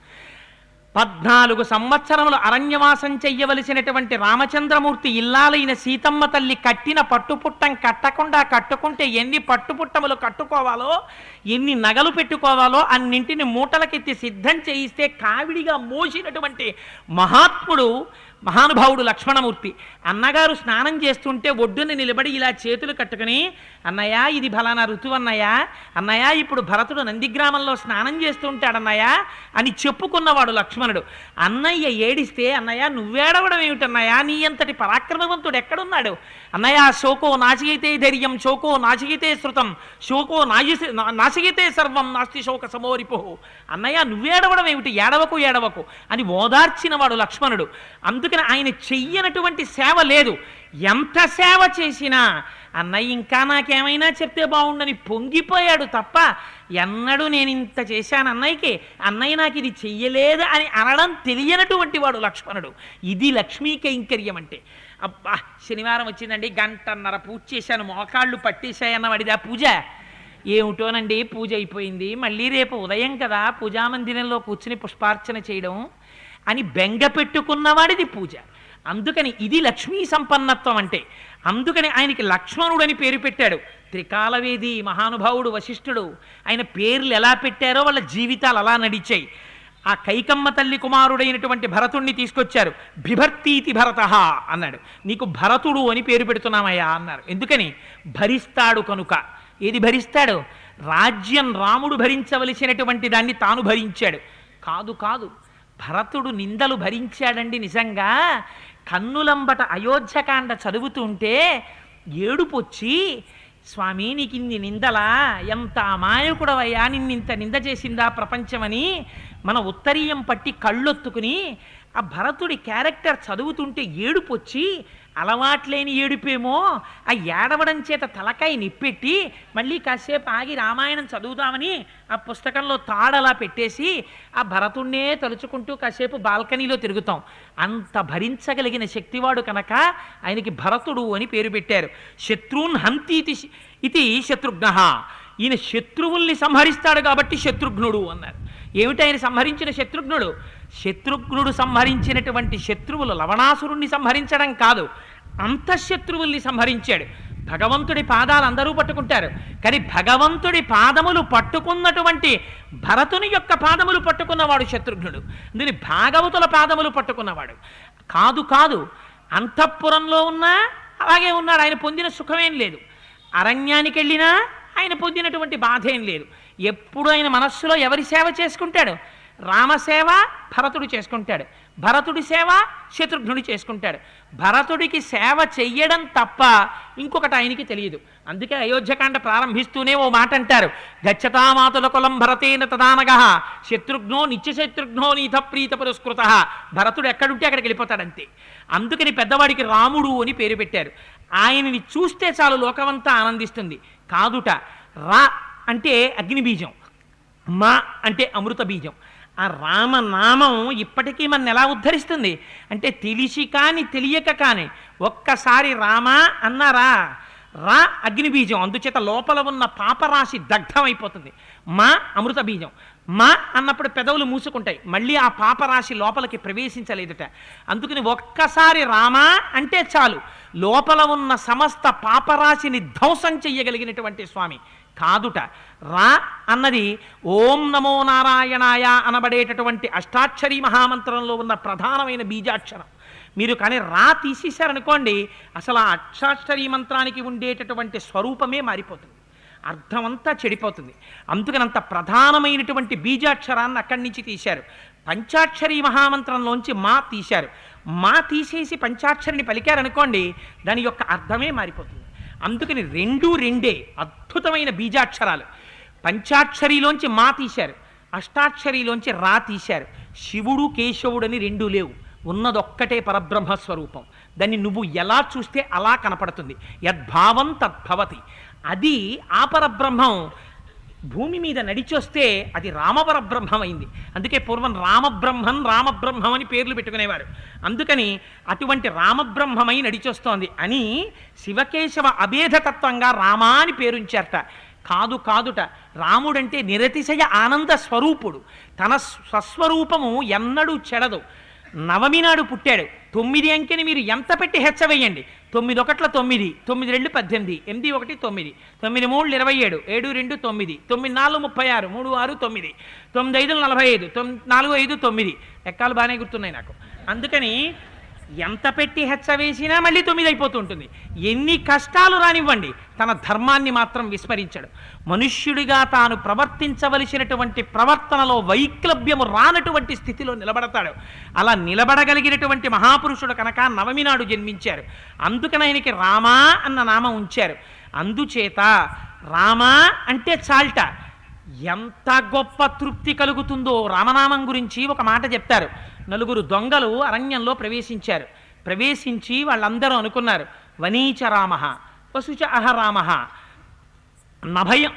14 సంవత్సరములు అరణ్యవాసం చెయ్యవలసినటువంటి రామచంద్రమూర్తి ఇల్లాలైన సీతమ్మ తల్లి కట్టిన పట్టుపుట్టం కట్టకుండా కట్టుకుంటే ఎన్ని పట్టుపుట్టములు కట్టుకోవాలో, ఎన్ని నగలు పెట్టుకోవాలో అన్నింటిని మూటలకెత్తి సిద్ధం చేయిస్తే కావిడిగా మోసినటువంటి మహాత్ముడు మహానుభావుడు లక్ష్మణమూర్తి. అన్నగారు స్నానం చేస్తుంటే ఒడ్డున నిలబడి ఇలా చేతులు కట్టుకుని, అన్నయ్య ఇది ఫలానా ఋతువు అన్నయ్య, అన్నయ్య ఇప్పుడు భరతుడు నందిగ్రామంలో స్నానం చేస్తుంటాడన్నయ్య అని చెప్పుకున్నవాడు లక్ష్మణుడు. అన్నయ్య ఏడిస్తే, అన్నయ్య నువ్వేడవడం ఏమిటన్నయ్య, నీ అంతటి పరాక్రమవంతుడు ఎక్కడున్నాడు అన్నయ్య? శోకో నాశయితే ధైర్యం, శోకో నాశయితే శృతం, శోకో నాశయితే సర్వం, నాస్తి శోక సమోరిపో. అన్నయ్య నువ్వేడవడం ఏమిటి, ఏడవకు ఏడవకు అని ఓదార్చినవాడు లక్ష్మణుడు. అందుకని ఆయన చెయ్యనటువంటి సేవ లేదు. ఎంత సేవ చేసినా అన్నయ్య ఇంకా నాకేమైనా చెప్తే బాగుండని పొంగిపోయాడు తప్ప ఎన్నడూ నేను ఇంత చేశాను అన్నయ్యకి, అన్నయ్య నాకు ఇది చెయ్యలేదు అని అనడం తెలియనటువంటి వాడు లక్ష్మణుడు. ఇది లక్ష్మీ కైంకర్యం అంటే. అబ్బా శనివారం వచ్చిందండి, 1.5 గంట పూజ చేశాను, మోకాళ్ళు పట్టేశాయన్నవాడిది ఆ పూజ. ఏమిటోనండి పూజ అయిపోయింది, మళ్ళీ రేపు ఉదయం కదా పూజామందిరంలో కూర్చుని పుష్పార్చన చేయడం అని బెంగ పెట్టుకున్నవాడిది పూజ. అందుకని ఇది లక్ష్మీ సంపన్నత్వం అంటే. అందుకని ఆయనకి లక్ష్మణుడని పేరు పెట్టాడు. త్రికాలవేది మహానుభావుడు వశిష్ఠుడు. ఆయన పేర్లు ఎలా పెట్టారో వాళ్ళ జీవితాలు అలా నడిచాయి. ఆ కైకమ్మ తల్లి కుమారుడైనటువంటి భరతుణ్ణి తీసుకొచ్చారు. బిభర్తీతి భరత అన్నాడు. నీకు భరతుడు అని పేరు పెడుతున్నామయ్యా అన్నారు. ఎందుకని? భరిస్తాడు కనుక. ఏది భరిస్తాడు? రాజ్యం రాముడు భరించవలసినటువంటి దాన్ని తాను భరించాడు. కాదు కాదు, భరతుడు నిందలు భరించాడండి. నిజంగా కన్నులంబట అయోధ్యకాండ చదువుతుంటే ఏడుపొచ్చి, స్వామి నీకు ఇన్ని నిందలా, ఎంత అమాయకుడవయ్యా, నిన్నింత నింద చేసిందా ప్రపంచమని మన ఉత్తరీయం పట్టి కళ్ళొత్తుకుని ఆ భరతుడి క్యారెక్టర్ చదువుతుంటే ఏడుపు వచ్చి, అలవాట్లేని ఏడుపేమో, ఆ ఏడవడం చేత తలకాయ నిప్పెట్టి మళ్ళీ కాసేపు ఆగి రామాయణం చదువుదామని ఆ పుస్తకంలో తాడలా పెట్టేసి ఆ భరతుణ్ణే తలుచుకుంటూ కాసేపు బాల్కనీలో తిరుగుతాం. అంత భరించగలిగిన శక్తివాడు కనుక ఆయనకి భరతుడు అని పేరు పెట్టారు. శత్రున్ హంతీతి ఇది శత్రుఘ్న. ఈయన శత్రువుల్ని సంహరిస్తాడు కాబట్టి శత్రుఘ్నుడు అన్నారు. ఏమిటి ఆయన సంహరించిన శత్రుఘ్నుడు? శత్రుఘ్నుడు సంహరించినటువంటి శత్రువులు లవణాసురుణ్ణి సంహరించడం కాదు, అంతఃశత్రువుల్ని సంహరించాడు. భగవంతుడి పాదాలు అందరూ పట్టుకుంటారు, కానీ భగవంతుడి పాదములు పట్టుకున్నటువంటి భరతుని యొక్క పాదములు పట్టుకున్నవాడు శత్రుఘ్నుడు. దీని భాగవతుల పాదములు పట్టుకున్నవాడు కాదు. కాదు, అంతఃపురంలో ఉన్నా అలాగే ఉన్నాడు. ఆయన పొందిన సుఖమేం లేదు. అరణ్యానికి వెళ్ళినా ఆయన పొందినటువంటి బాధ ఏం లేదు. ఎప్పుడు ఆయన మనస్సులో ఎవరి సేవ చేసుకుంటాడు? రామసేవ భరతుడు చేసుకుంటాడు, భరతుడి సేవ శత్రుఘ్నుడు చేసుకుంటాడు. భరతుడికి సేవ చెయ్యడం తప్ప ఇంకొకటి ఆయనకి తెలియదు. అందుకే అయోధ్యకాండ ప్రారంభిస్తూనే ఓ మాట అంటారు, గచ్చతామాతుల కులం భరతేన తదానగ శత్రుఘ్నో నిత్యశత్రుఘ్నో నీత ప్రీత పురస్కృత. భరతుడు ఎక్కడుంటే అక్కడికి వెళ్ళిపోతాడంతే. అందుకని పెద్దవాడికి రాముడు అని పేరు పెట్టారు. ఆయనని చూస్తే చాలు లోకమంతా ఆనందిస్తుంది. కాదుట, రా అంటే అగ్నిబీజం, మా అంటే అమృత బీజం. ఆ రామనామం ఇప్పటికీ మన ఎలా ఉద్ధరిస్తుంది అంటే, తెలిసి కాని తెలియక కాని ఒక్కసారి రామా అన్నారా, రా అగ్నిబీజం, అందుచేత లోపల ఉన్న పాపరాశి దగ్ధమైపోతుంది. మా అమృత బీజం. మా అన్నప్పుడు పెదవులు మూసుకుంటాయి, మళ్ళీ ఆ పాపరాశి లోపలికి ప్రవేశించలేదట. అందుకని ఒక్కసారి రామా అంటే చాలు లోపల ఉన్న సమస్త పాపరాశిని ధ్వంసం చెయ్యగలిగినటువంటి స్వామి. కాదుట, రా అన్నది ఓం నమో నారాయణాయ అనబడేటటువంటి అష్టాక్షరీ మహామంత్రంలో ఉన్న ప్రధానమైన బీజాక్షరం. మీరు కానీ రా తీసేశారనుకోండి, అసలు ఆ అష్టాక్షరీ మంత్రానికి ఉండేటటువంటి స్వరూపమే మారిపోతుంది, అర్థమంతా చెడిపోతుంది. అందుకని అంత ప్రధానమైనటువంటి బీజాక్షరాన్ని అక్కడి నుంచి తీశారు. పంచాక్షరీ మహామంత్రంలోంచి మా తీశారు. మా తీసేసి పంచాక్షరిని పలికారనుకోండి, దాని యొక్క అర్థమే మారిపోతుంది. అందుకని రెండే అద్భుతమైన బీజాక్షరాలు. పంచాక్షరిలోంచి మా తీశారు, అష్టాక్షరిలోంచి రా తీశారు. శివుడు కేశవుడని రెండూ లేవు, ఉన్నదొక్కటే పరబ్రహ్మస్వరూపం. దాన్ని నువ్వు ఎలా చూస్తే అలా కనపడుతుంది. యద్భావం తద్భవతి. అది ఆ పరబ్రహ్మం భూమి మీద నడిచొస్తే అది రామపరబ్రహ్మం అయింది. అందుకే పూర్వం రామబ్రహ్మం అని పేర్లు పెట్టుకునేవారు. అందుకని అటువంటి రామబ్రహ్మమై నడిచొస్తోంది అని శివకేశవ అభేదతత్వంగా రామా అని పేరుంచారట. కాదుట, రాముడంటే నిరతిశయ ఆనంద స్వరూపుడు. తన స్వస్వరూపము ఎన్నడూ చెడదు. నవమి నాడు పుట్టాడు. 9 అంకెని మీరు ఎంత పెట్టి హెచ్చవేయండి, 9 1 9, 9 2 18, 8 1 9, 9 3 27, 7 2 9, 9 4 36, 3 6 9, 9 5 45, 4 5 9. లెక్కలు బాగానే గుర్తున్నాయి నాకు. అందుకని ఎంత పెట్టి హెచ్చవేసినా మళ్ళీ 9 అయిపోతూ ఉంటుంది. ఎన్ని కష్టాలు రానివ్వండి, తన ధర్మాన్ని మాత్రం విస్మరించాడు. మనుష్యుడిగా తాను ప్రవర్తించవలసినటువంటి ప్రవర్తనలో వైక్లభ్యము రానటువంటి స్థితిలో నిలబడతాడు. అలా నిలబడగలిగినటువంటి మహాపురుషుడు కనుక నవమి నాడు జన్మించారు. అందుకని ఆయనకి రామా అన్న నామం ఉంచారు. అందుచేత రామా అంటే చాల్ట. ఎంత గొప్ప తృప్తి కలుగుతుందో రామనామం గురించి ఒక మాట చెప్తారు. 4 దొంగలు అరణ్యంలో ప్రవేశించారు. ప్రవేశించి వాళ్ళందరూ అనుకున్నారు, వనీచ రామ వసుచ అహరామ నభయం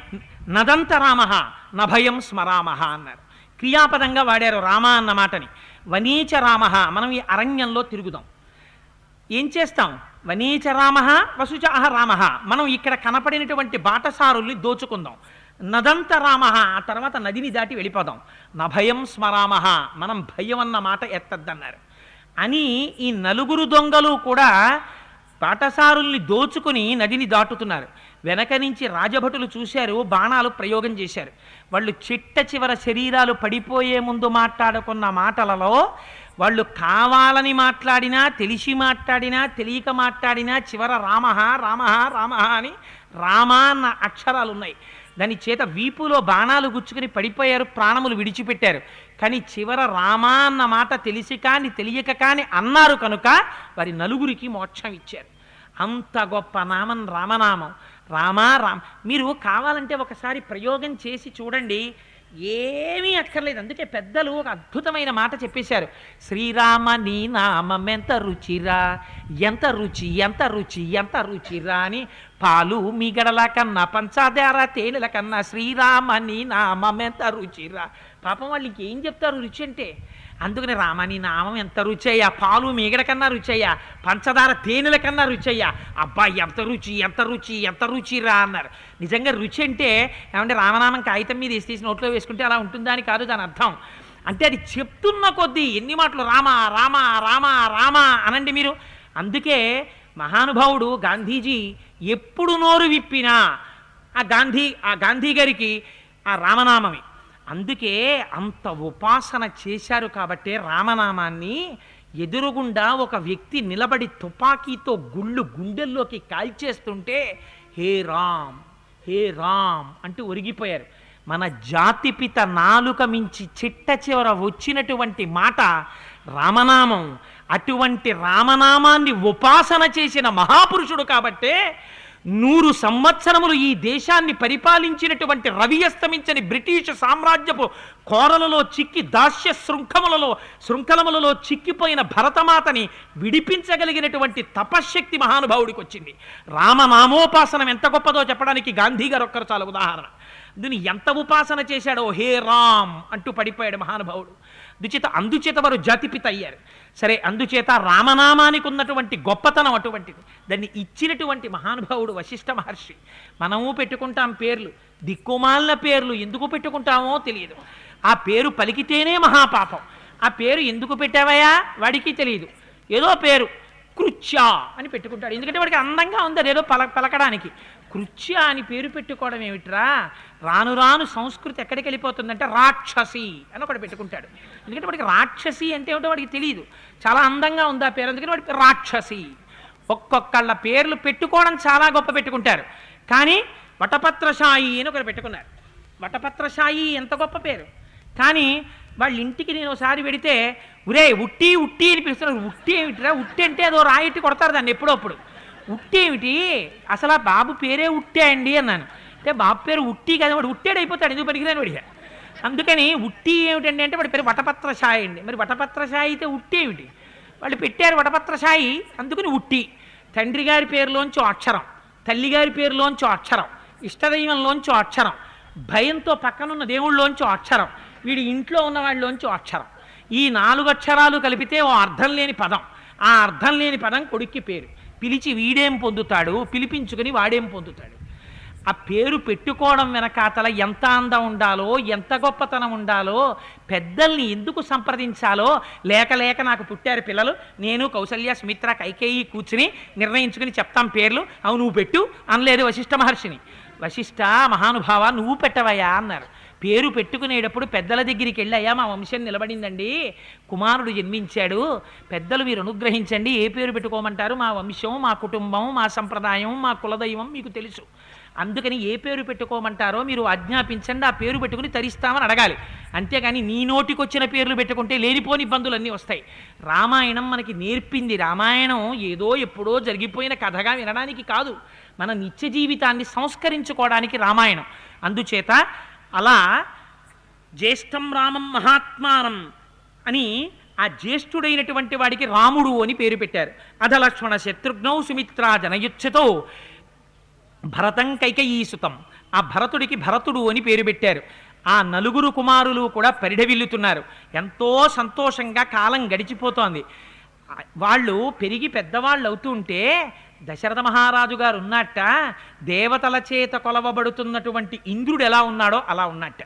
నదంత రామ నభయం స్మరామ అన్నారు. క్రియాపదంగా వాడారు రామ అన్న మాటని. వనీచ రామ, మనం ఈ అరణ్యంలో తిరుగుదాం. ఏం చేస్తాం? వనీచ రామ వసుచ అహరామ, మనం ఇక్కడ కనపడినటువంటి బాటసారుల్ని దోచుకుందాం. నదంత రామ, ఆ తర్వాత నదిని దాటి వెళ్ళిపోదాం. నభయం స్మరామహ, మనం భయం అన్న మాట ఎత్తద్దన్నారు అని ఈ 4 దొంగలు కూడా బాటసారుల్ని దోచుకుని నదిని దాటుతున్నారు. వెనక నుంచి రాజభటులు చూశారు, బాణాలు ప్రయోగం చేశారు. వాళ్ళు చిట్ట చివర శరీరాలు పడిపోయే ముందు మాట్లాడుకున్న మాటలలో వాళ్ళు కావాలని మాట్లాడినా, తెలిసి మాట్లాడినా, తెలియక మాట్లాడినా చివర రామః రామః రామః అని రామ అన్న అక్షరాలు ఉన్నాయి. దాని చేత వీపులో బాణాలు గుచ్చుకుని పడిపోయారు, ప్రాణములు విడిచిపెట్టారు. కానీ చివర రామా అన్న మాట తెలిసి కాని తెలియక కాని అన్నారు కనుక వారి 4 మోక్షం ఇచ్చారు. అంత గొప్ప నామం రామనామం. రామా రామ. మీరు కావాలంటే ఒకసారి ప్రయోగం చేసి చూడండి. ఏమీ అక్కర్లేదు. అందుకే పెద్దలు ఒక అద్భుతమైన మాట చెప్పేశారు. శ్రీరామ నీ నామం ఎంత రుచిరా, ఎంత రుచి ఎంత రుచి ఎంత రుచిరా అని. పాలు మీగడల కన్నా పంచదార తేనెల కన్నా శ్రీరామ నీ నామం ఎంత రుచిరా. పాపం వాళ్ళు ఇంకేం చెప్తారు రుచి అంటే. అందుకని రామ నీ నామం ఎంత రుచయ్యా, పాలు మీగడ కన్నా రుచయ్యా, పంచదార తేనెల కన్నా రుచయ్యా. అబ్బా ఎంత రుచి ఎంత రుచి ఎంత రుచిరా అన్నారు. నిజంగా రుచి అంటే ఏమంటే రామనామం కాగితం మీద తీసి నోట్లో వేసుకుంటే అలా ఉంటుందా అని కాదు దాని అర్థం. అంటే అది చెప్తున్న కొద్దీ ఎన్ని మాటలు రామ రామ రామ రామ అనండి మీరు. అందుకే మహానుభావుడు గాంధీజీ ఎప్పుడు నోరు విప్పినా ఆ గాంధీ గారికి ఆ రామనామమే. అందుకే అంత ఉపాసన చేశారు కాబట్టే రామనామాన్ని ఎదురుగుండా ఒక వ్యక్తి నిలబడి తుపాకీతో గుండెల్లోకి కాల్చేస్తుంటే హే రామ్ హే రామ్ అంటూ ఒరిగిపోయారు. మన జాతిపిత నాలుక మించి చిట్ట చివర వచ్చినటువంటి మాట రామనామం. అటువంటి రామనామాన్ని ఉపాసన చేసిన మహాపురుషుడు కాబట్టే 100 సంవత్సరములు ఈ దేశాన్ని పరిపాలించినటువంటి రవి అస్తమించని బ్రిటిష్ సామ్రాజ్యపు కోరలలో చిక్కి దాస్య శృంఖలములలో చిక్కిపోయిన భరతమాతని విడిపించగలిగినటువంటి తపశ్శక్తి మహానుభావుడికి వచ్చింది. రామనామోపాసనం ఎంత గొప్పదో చెప్పడానికి గాంధీ గారు ఒక్కరు చాలా ఉదాహరణ. దీన్ని ఎంత ఉపాసన చేశాడో హే రామ్ అంటూ పడిపోయాడు మహానుభావుడు. అందుచేత వారు జాతిపిత అయ్యారు. సరే, అందుచేత రామనామానికి ఉన్నటువంటి గొప్పతనం అటువంటిది. దాన్ని ఇచ్చినటువంటి మహానుభావుడు వశిష్ఠ మహర్షి. మనము పెట్టుకుంటాం పేర్లు, దిక్కుమాలిన పేర్లు ఎందుకు పెట్టుకుంటామో తెలియదు. ఆ పేరు పలికితేనే మహాపాపం. ఆ పేరు ఎందుకు పెట్టావయా వాడికి తెలియదు. ఏదో పేరు కృత్య అని పెట్టుకుంటాడు, ఎందుకంటే వాడికి అందంగా ఉంది అదేదో పలకడానికి. కృత్య అని పేరు పెట్టుకోవడం ఏమిట్రా? రాను రాను సంస్కృతి ఎక్కడికి వెళ్ళిపోతుందంటే రాక్షసి అని ఒకటి పెట్టుకుంటాడు. ఎందుకంటే వాడికి రాక్షసి అంటే ఏమిటో వాడికి తెలియదు. చాలా అందంగా ఉంది ఆ పేరు, అందుకని వాడికి రాక్షసి. ఒక్కొక్కళ్ళ పేర్లు పెట్టుకోవడం చాలా గొప్ప పెట్టుకుంటారు. కానీ వటపత్రశాయి అని ఒకటి పెట్టుకున్నారు. వటపత్రశాయి ఎంత గొప్ప పేరు. కానీ వాళ్ళ ఇంటికి నేను ఒకసారి వెడితే ఉరే ఉట్టి ఉట్టి అని పిలుస్తున్నారు. ఉట్టి ఏమిటిరా? ఉట్టి అంటే అదో రాయిట్టి కొడతారు దాన్ని ఎప్పుడప్పుడు. ఉట్టి ఏమిటి అసలు? ఆ బాబు పేరే ఉట్టే అండి అన్నాను. అంటే బాబు పేరు ఉట్టి కదా, వాడు ఉట్టేడైపోతాడు, ఎందుకు పనికిరాని వాడిగా. అందుకని ఉట్టి ఏమిటండి అంటే వాడి పేరు వటపత్రశాయి అండి. మరి వటపత్రశాయి అయితే ఉట్టి ఏమిటి? వాళ్ళు పెట్టారు వటపత్రశాయి, అందుకని ఉట్టి. తండ్రి గారి పేరులోంచో అక్షరం, తల్లిగారి పేరులోంచో అక్షరం, ఇష్టదైవంలోంచో అక్షరం, భయంతో పక్కనున్న దేవుళ్ళలోంచో అక్షరం, వీడి ఇంట్లో ఉన్న వాళ్ళలోంచో అక్షరం. ఈ 4 అక్షరాలు కలిపితే ఓ అర్థం లేని పదం. ఆ అర్థం లేని పదం కొడుక్కి పేరు. పిలిచి వీడేం పొందుతాడు, పిలిపించుకుని వాడేం పొందుతాడు. ఆ పేరు పెట్టుకోవడం వెనకాతల ఎంత అందం ఉండాలో, ఎంత గొప్పతనం ఉండాలో, పెద్దల్ని ఎందుకు సంప్రదించాలో లేక నాకు పుట్టారు పిల్లలు, నేను కౌసల్య సుమిత్ర కైకేయి కూర్చుని నిర్ణయించుకుని చెప్తాం పేర్లు, అవు నువ్వు పెట్టు అనలేదు వశిష్ఠ మహర్షిని. వశిష్ఠ మహానుభావ నువ్వు పెట్టవయ్యా అన్నారు. పేరు పెట్టుకునేటప్పుడు పెద్దల దగ్గరికి వెళ్ళి అయ్యా మా వంశం నిలబడిందండి, కుమారుడు జన్మించాడు, పెద్దలు మీరు అనుగ్రహించండి, ఏ పేరు పెట్టుకోమంటారు? మా వంశం, మా కుటుంబం, మా సంప్రదాయం, మా కులదైవం మీకు తెలుసు, అందుకని ఏ పేరు పెట్టుకోమంటారో మీరు ఆజ్ఞాపించండి, ఆ పేరు పెట్టుకుని తరిస్తామని అడగాలి. అంతేగాని నీ నోటికొచ్చిన పేర్లు పెట్టుకుంటే లేనిపోని ఇబ్బందులన్నీ వస్తాయి. రామాయణం మనకి నేర్పింది. రామాయణం ఏదో ఎప్పుడో జరిగిపోయిన కథగా వినడానికి కాదు, మన నిత్య జీవితాన్ని సంస్కరించుకోవడానికి రామాయణం. అందుచేత అలా జ్యేష్ఠం రామం మహాత్మానం అని ఆ జ్యేష్ఠుడైనటువంటి వాడికి రాముడు అని పేరు పెట్టారు. అధలక్ష్మణ శత్రుఘ్నౌ సుమిత్రా జనయుచ్ఛతో భరతం కైకేయీసుతం. ఆ భరతుడికి భరతుడు అని పేరు పెట్టారు. ఆ 4 కుమారులు కూడా పరిఢవిల్లుతున్నారు. ఎంతో సంతోషంగా కాలం గడిచిపోతోంది. వాళ్ళు పెరిగి పెద్దవాళ్ళు అవుతూ ఉంటే దశరథ మహారాజు గారు ఉన్నట్ట దేవతల చేత కొలవబడుతున్నటువంటి ఇంద్రుడు ఎలా ఉన్నాడో అలా ఉన్నట్ట.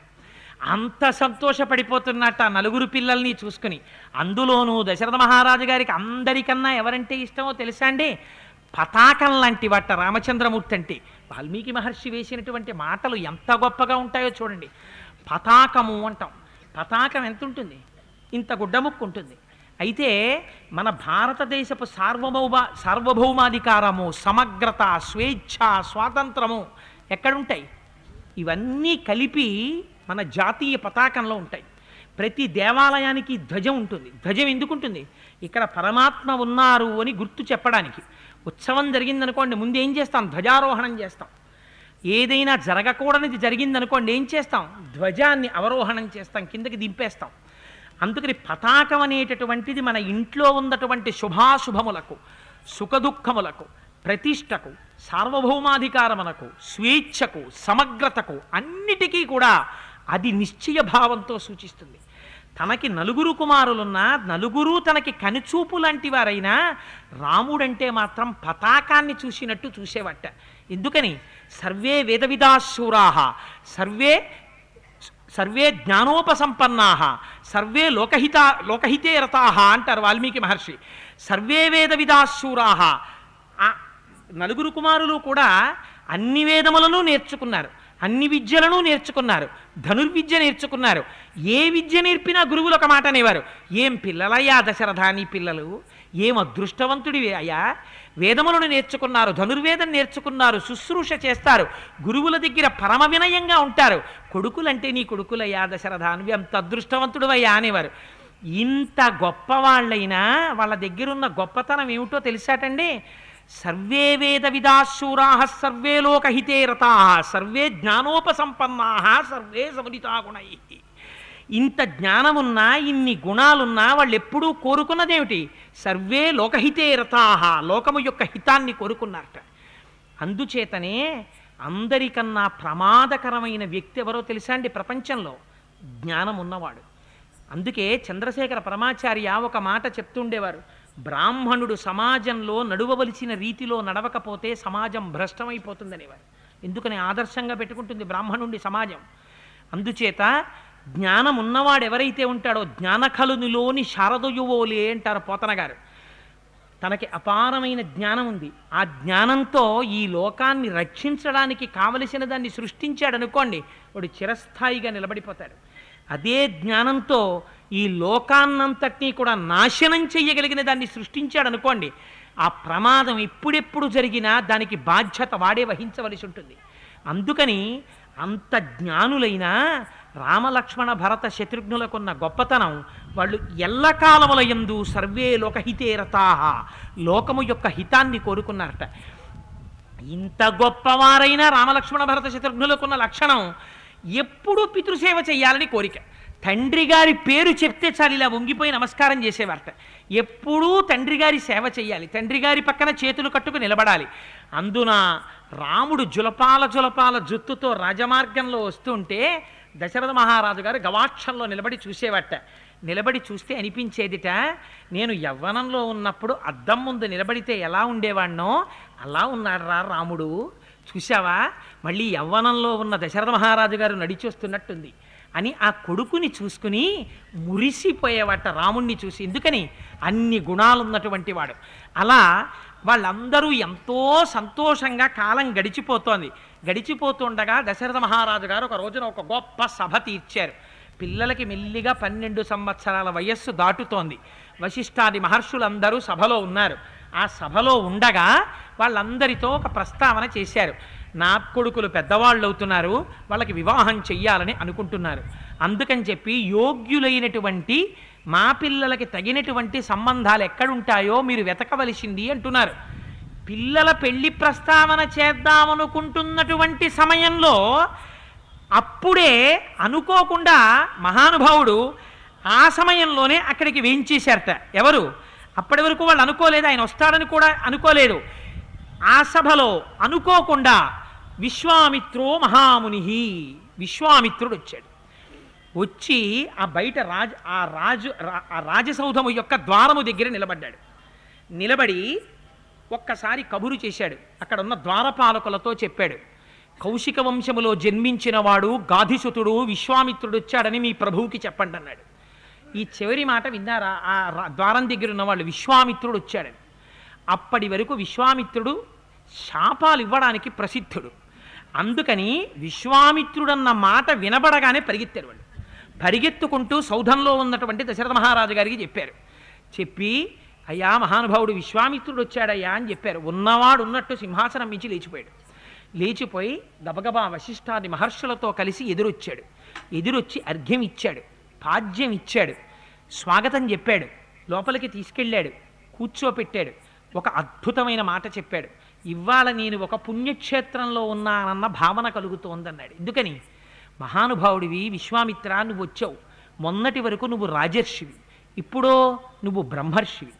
అంత సంతోషపడిపోతున్నట్ట 4 పిల్లల్ని చూసుకుని. అందులోనూ దశరథ మహారాజు గారికి అందరికన్నా ఎవరంటే ఇష్టమో తెలుసా అండి? పతాకం లాంటి వాట రామచంద్రమూర్తి అంటే. వాల్మీకి మహర్షి వేసినటువంటి మాటలు ఎంత గొప్పగా ఉంటాయో చూడండి. పతాకము అంటాం. పతాకం ఎంత ఉంటుంది? ఇంత గుడ్డముక్కు ఉంటుంది. అయితే మన భారతదేశపు సార్వభౌమాధికారము, సమగ్రత, స్వేచ్ఛ, స్వాతంత్రము ఎక్కడుంటాయి? ఇవన్నీ కలిపి మన జాతీయ పతాకంలో ఉంటాయి. ప్రతి దేవాలయానికి ధ్వజం ఉంటుంది. ధ్వజం ఎందుకు ఉంటుంది? ఇక్కడ పరమాత్మ ఉన్నారు అని గుర్తు చెప్పడానికి. ఉత్సవం జరిగిందనుకోండి, ముందు ఏం చేస్తాం? ధ్వజారోహణం చేస్తాం. ఏదైనా జరగకూడనిది జరిగిందనుకోండి ఏం చేస్తాం? ధ్వజాన్ని అవరోహణం చేస్తాం, కిందకి దింపేస్తాం. అందుకని పతాకం అనేటటువంటిది మన ఇంట్లో ఉన్నటువంటి శుభాశుభములకు, సుఖదుఖములకు, ప్రతిష్టకు, సార్వభౌమాధికారమునకు, స్వేచ్ఛకు, సమగ్రతకు అన్నిటికీ కూడా అది నిశ్చయ భావంతో సూచిస్తుంది. తనకి నలుగురు కుమారులున్నా నలుగురు తనకి కనుచూపు లాంటి వారైనా రాముడంటే మాత్రం పతాకాన్ని చూసినట్టు చూసేవట. ఎందుకని? సర్వే వేదవిదాశూరాః సర్వే సర్వే జ్ఞానోపసంపన్నాః సర్వే లోకహితే రతాః అంటారు వాల్మీకి మహర్షి. సర్వే వేదవిదాశూరాః, ఆ నలుగురు కుమారులు కూడా అన్ని వేదములను నేర్చుకున్నారు, అన్ని విద్యలను నేర్చుకున్నారు, ధనుర్విద్య నేర్చుకున్నారు. ఏ విద్య నేర్పినా గురువులు ఒక మాట అనేవారు, ఏం పిల్లలయ్యా దశరథాని పిల్లలు, ఏం అదృష్టవంతుడివి అయ్యా, వేదములను నేర్చుకున్నారు, ధనుర్వేదం నేర్చుకున్నారు, శుశ్రూష చేస్తారు, గురువుల దగ్గర పరమ వినయంగా ఉంటారు, కొడుకులంటే నీ కొడుకులయ్యా దశరథానివి, అంత అదృష్టవంతుడు అయ్యా అనేవారు. ఇంత గొప్పవాళ్ళైనా వాళ్ళ దగ్గరున్న గొప్పతనం ఏమిటో తెలిసాటండి. సర్వే వేద విదాశూరాః సర్వే లోకహితే రతాః సర్వే జ్ఞానోపసంపన్నాః సర్వే సమన్వితా గుణైః. ఇంత జ్ఞానమున్నా ఇన్ని గుణాలున్నా వాళ్ళు ఎప్పుడూ కోరుకున్నదేమిటి? సర్వే లోకహితే రతాః, లోకము యొక్క హితాన్ని కోరుకున్నారట. అందుచేతనే అందరికన్నా ప్రమాదకరమైన వ్యక్తి ఎవరో తెలుసా అండి ప్రపంచంలో? జ్ఞానం ఉన్నవాడు. అందుకే చంద్రశేఖర పరమాచార్య ఒక మాట చెప్తుండేవారు, బ్రాహ్మణుడు సమాజంలో నడువవలసిన రీతిలో నడవకపోతే సమాజం భ్రష్టమైపోతుందనేవారు. ఎందుకని? ఆదర్శంగా పెట్టుకుంటుంది బ్రాహ్మణుడి సమాజం. అందుచేత జ్ఞానం ఉన్నవాడు ఎవరైతే ఉంటాడో, జ్ఞానకలునిలోని శారదయువోలే అంటారు పోతన గారు. తనకి అపారమైన జ్ఞానం ఉంది, ఆ జ్ఞానంతో ఈ లోకాన్ని రక్షించడానికి కావలసిన దాన్ని సృష్టించాడనుకోండి, వాడు చిరస్థాయిగా నిలబడిపోతాడు. అదే జ్ఞానంతో ఈ లోకాన్నంతటినీ కూడా నాశనం చెయ్యగలిగిన దాన్ని సృష్టించాడనుకోండి, ఆ ప్రమాదం ఎప్పుడెప్పుడు జరిగినా దానికి బాధ్యత వాడే వహించవలసి ఉంటుంది. అందుకని అంత జ్ఞానులైన రామలక్ష్మణ భరత శత్రుఘ్నులకున్న గొప్పతనం, వాళ్ళు ఎల్లకాలముల యందు సర్వే లోకహితే రతాః, లోకము యొక్క హితాన్ని కోరుకున్నారట. ఇంత గొప్పవారైన రామలక్ష్మణ భరత శత్రుఘ్నులకున్న లక్షణం ఎప్పుడూ పితృసేవ చెయ్యాలని కోరిక. తండ్రి గారి పేరు చెప్తే చాలు ఇలా వంగిపోయి నమస్కారం చేసేవారట. ఎప్పుడూ తండ్రి గారి సేవ చెయ్యాలి, తండ్రి గారి పక్కన చేతులు కట్టుకు నిలబడాలి. అందున రాముడు జులపాల జులపాల జుత్తుతో రాజమార్గంలో వస్తుంటే దశరథ మహారాజు గారు గవాక్షంలో నిలబడి చూసేవట. నిలబడి చూస్తే అనిపించేదిట, నేను యవ్వనంలో ఉన్నప్పుడు అద్దం ముందు నిలబడితే ఎలా ఉండేవాణ్ణో అలా ఉన్నాడు రా రాముడు, చూశావా మళ్ళీ యవ్వనంలో ఉన్న దశరథ మహారాజు గారు నడిచొస్తున్నట్టుంది అని ఆ కొడుకుని చూసుకుని మురిసిపోయేవాట రాముణ్ణి చూసి. ఎందుకని? అన్ని గుణాలున్నటువంటి వాడు. అలా వాళ్ళందరూ ఎంతో సంతోషంగా కాలం గడిచిపోతోంది. గడిచిపోతుండగా దశరథ మహారాజు గారు ఒక రోజున ఒక గొప్ప సభ తీర్చారు. పిల్లలకి మెల్లిగా 12 సంవత్సరాల వయస్సు దాటుతోంది. వశిష్ఠాది మహర్షులందరూ సభలో ఉన్నారు. ఆ సభలో ఉండగా వాళ్ళందరితో ఒక ప్రస్తావన చేశారు. నా కొడుకులు పెద్దవాళ్ళు అవుతున్నారు, వాళ్ళకి వివాహం చెయ్యాలని అనుకుంటున్నారు. అందుకని చెప్పి యోగ్యులైనటువంటి మా పిల్లలకి తగినటువంటి సంబంధాలు ఎక్కడుంటాయో మీరు వెతకవలసింది అంటున్నారు. పిల్లల పెళ్లి ప్రస్తావన చేద్దామనుకుంటున్నటువంటి సమయంలో అప్పుడే అనుకోకుండా మహానుభావుడు ఆ సమయంలోనే అక్కడికి వేయించేశారట. ఎవరు? అప్పటి వరకు వాళ్ళు అనుకోలేదు, ఆయన వస్తాడని కూడా అనుకోలేదు. ఆ సభలో అనుకోకుండా విశ్వామిత్రో మహాముని, విశ్వామిత్రుడు వచ్చాడు. వచ్చి ఆ బయట రాజసౌధము యొక్క ద్వారము దగ్గర నిలబడ్డాడు. నిలబడి ఒక్కసారి కబురు చేశాడు. అక్కడ ఉన్న ద్వారపాలకులతో చెప్పాడు, కౌశిక వంశములో జన్మించిన వాడు గాధిసుతుడు విశ్వామిత్రుడు వచ్చాడని మీ ప్రభువుకి చెప్పండి అన్నాడు. ఈ చివరి మాట విన్నారా? ఆ ద్వారం దగ్గర ఉన్న వాళ్ళు విశ్వామిత్రుడు వచ్చాడని. అప్పటి వరకు విశ్వామిత్రుడు శాపాలు ఇవ్వడానికి ప్రసిద్ధుడు. అందుకని విశ్వామిత్రుడన్న మాట వినబడగానే పరిగెత్తారు వాళ్ళు. పరిగెత్తుకుంటూ సౌధంలో ఉన్నటువంటి దశరథ మహారాజు గారికి చెప్పారు. చెప్పి, అయ్యా మహానుభావుడు విశ్వామిత్రుడు వచ్చాడయ్యా అని చెప్పారు. ఉన్నవాడు ఉన్నట్టు సింహాసనం మించి లేచిపోయాడు. లేచిపోయి గబగబా వశిష్ఠాది మహర్షులతో కలిసి ఎదురొచ్చాడు. ఎదురొచ్చి అర్ఘ్యం ఇచ్చాడు, పాద్యం ఇచ్చాడు, స్వాగతం చెప్పాడు, లోపలికి తీసుకెళ్ళాడు, కూర్చోపెట్టాడు. ఒక అద్భుతమైన మాట చెప్పాడు. ఇవాళ నేను ఒక పుణ్యక్షేత్రంలో ఉన్నానన్న భావన కలుగుతోందన్నాడు. ఎందుకని? మహానుభావుడివి విశ్వామిత్ర, నువ్వు వచ్చావు. మొన్నటి వరకు నువ్వు రాజర్షివి, ఇప్పుడో నువ్వు బ్రహ్మర్షివి.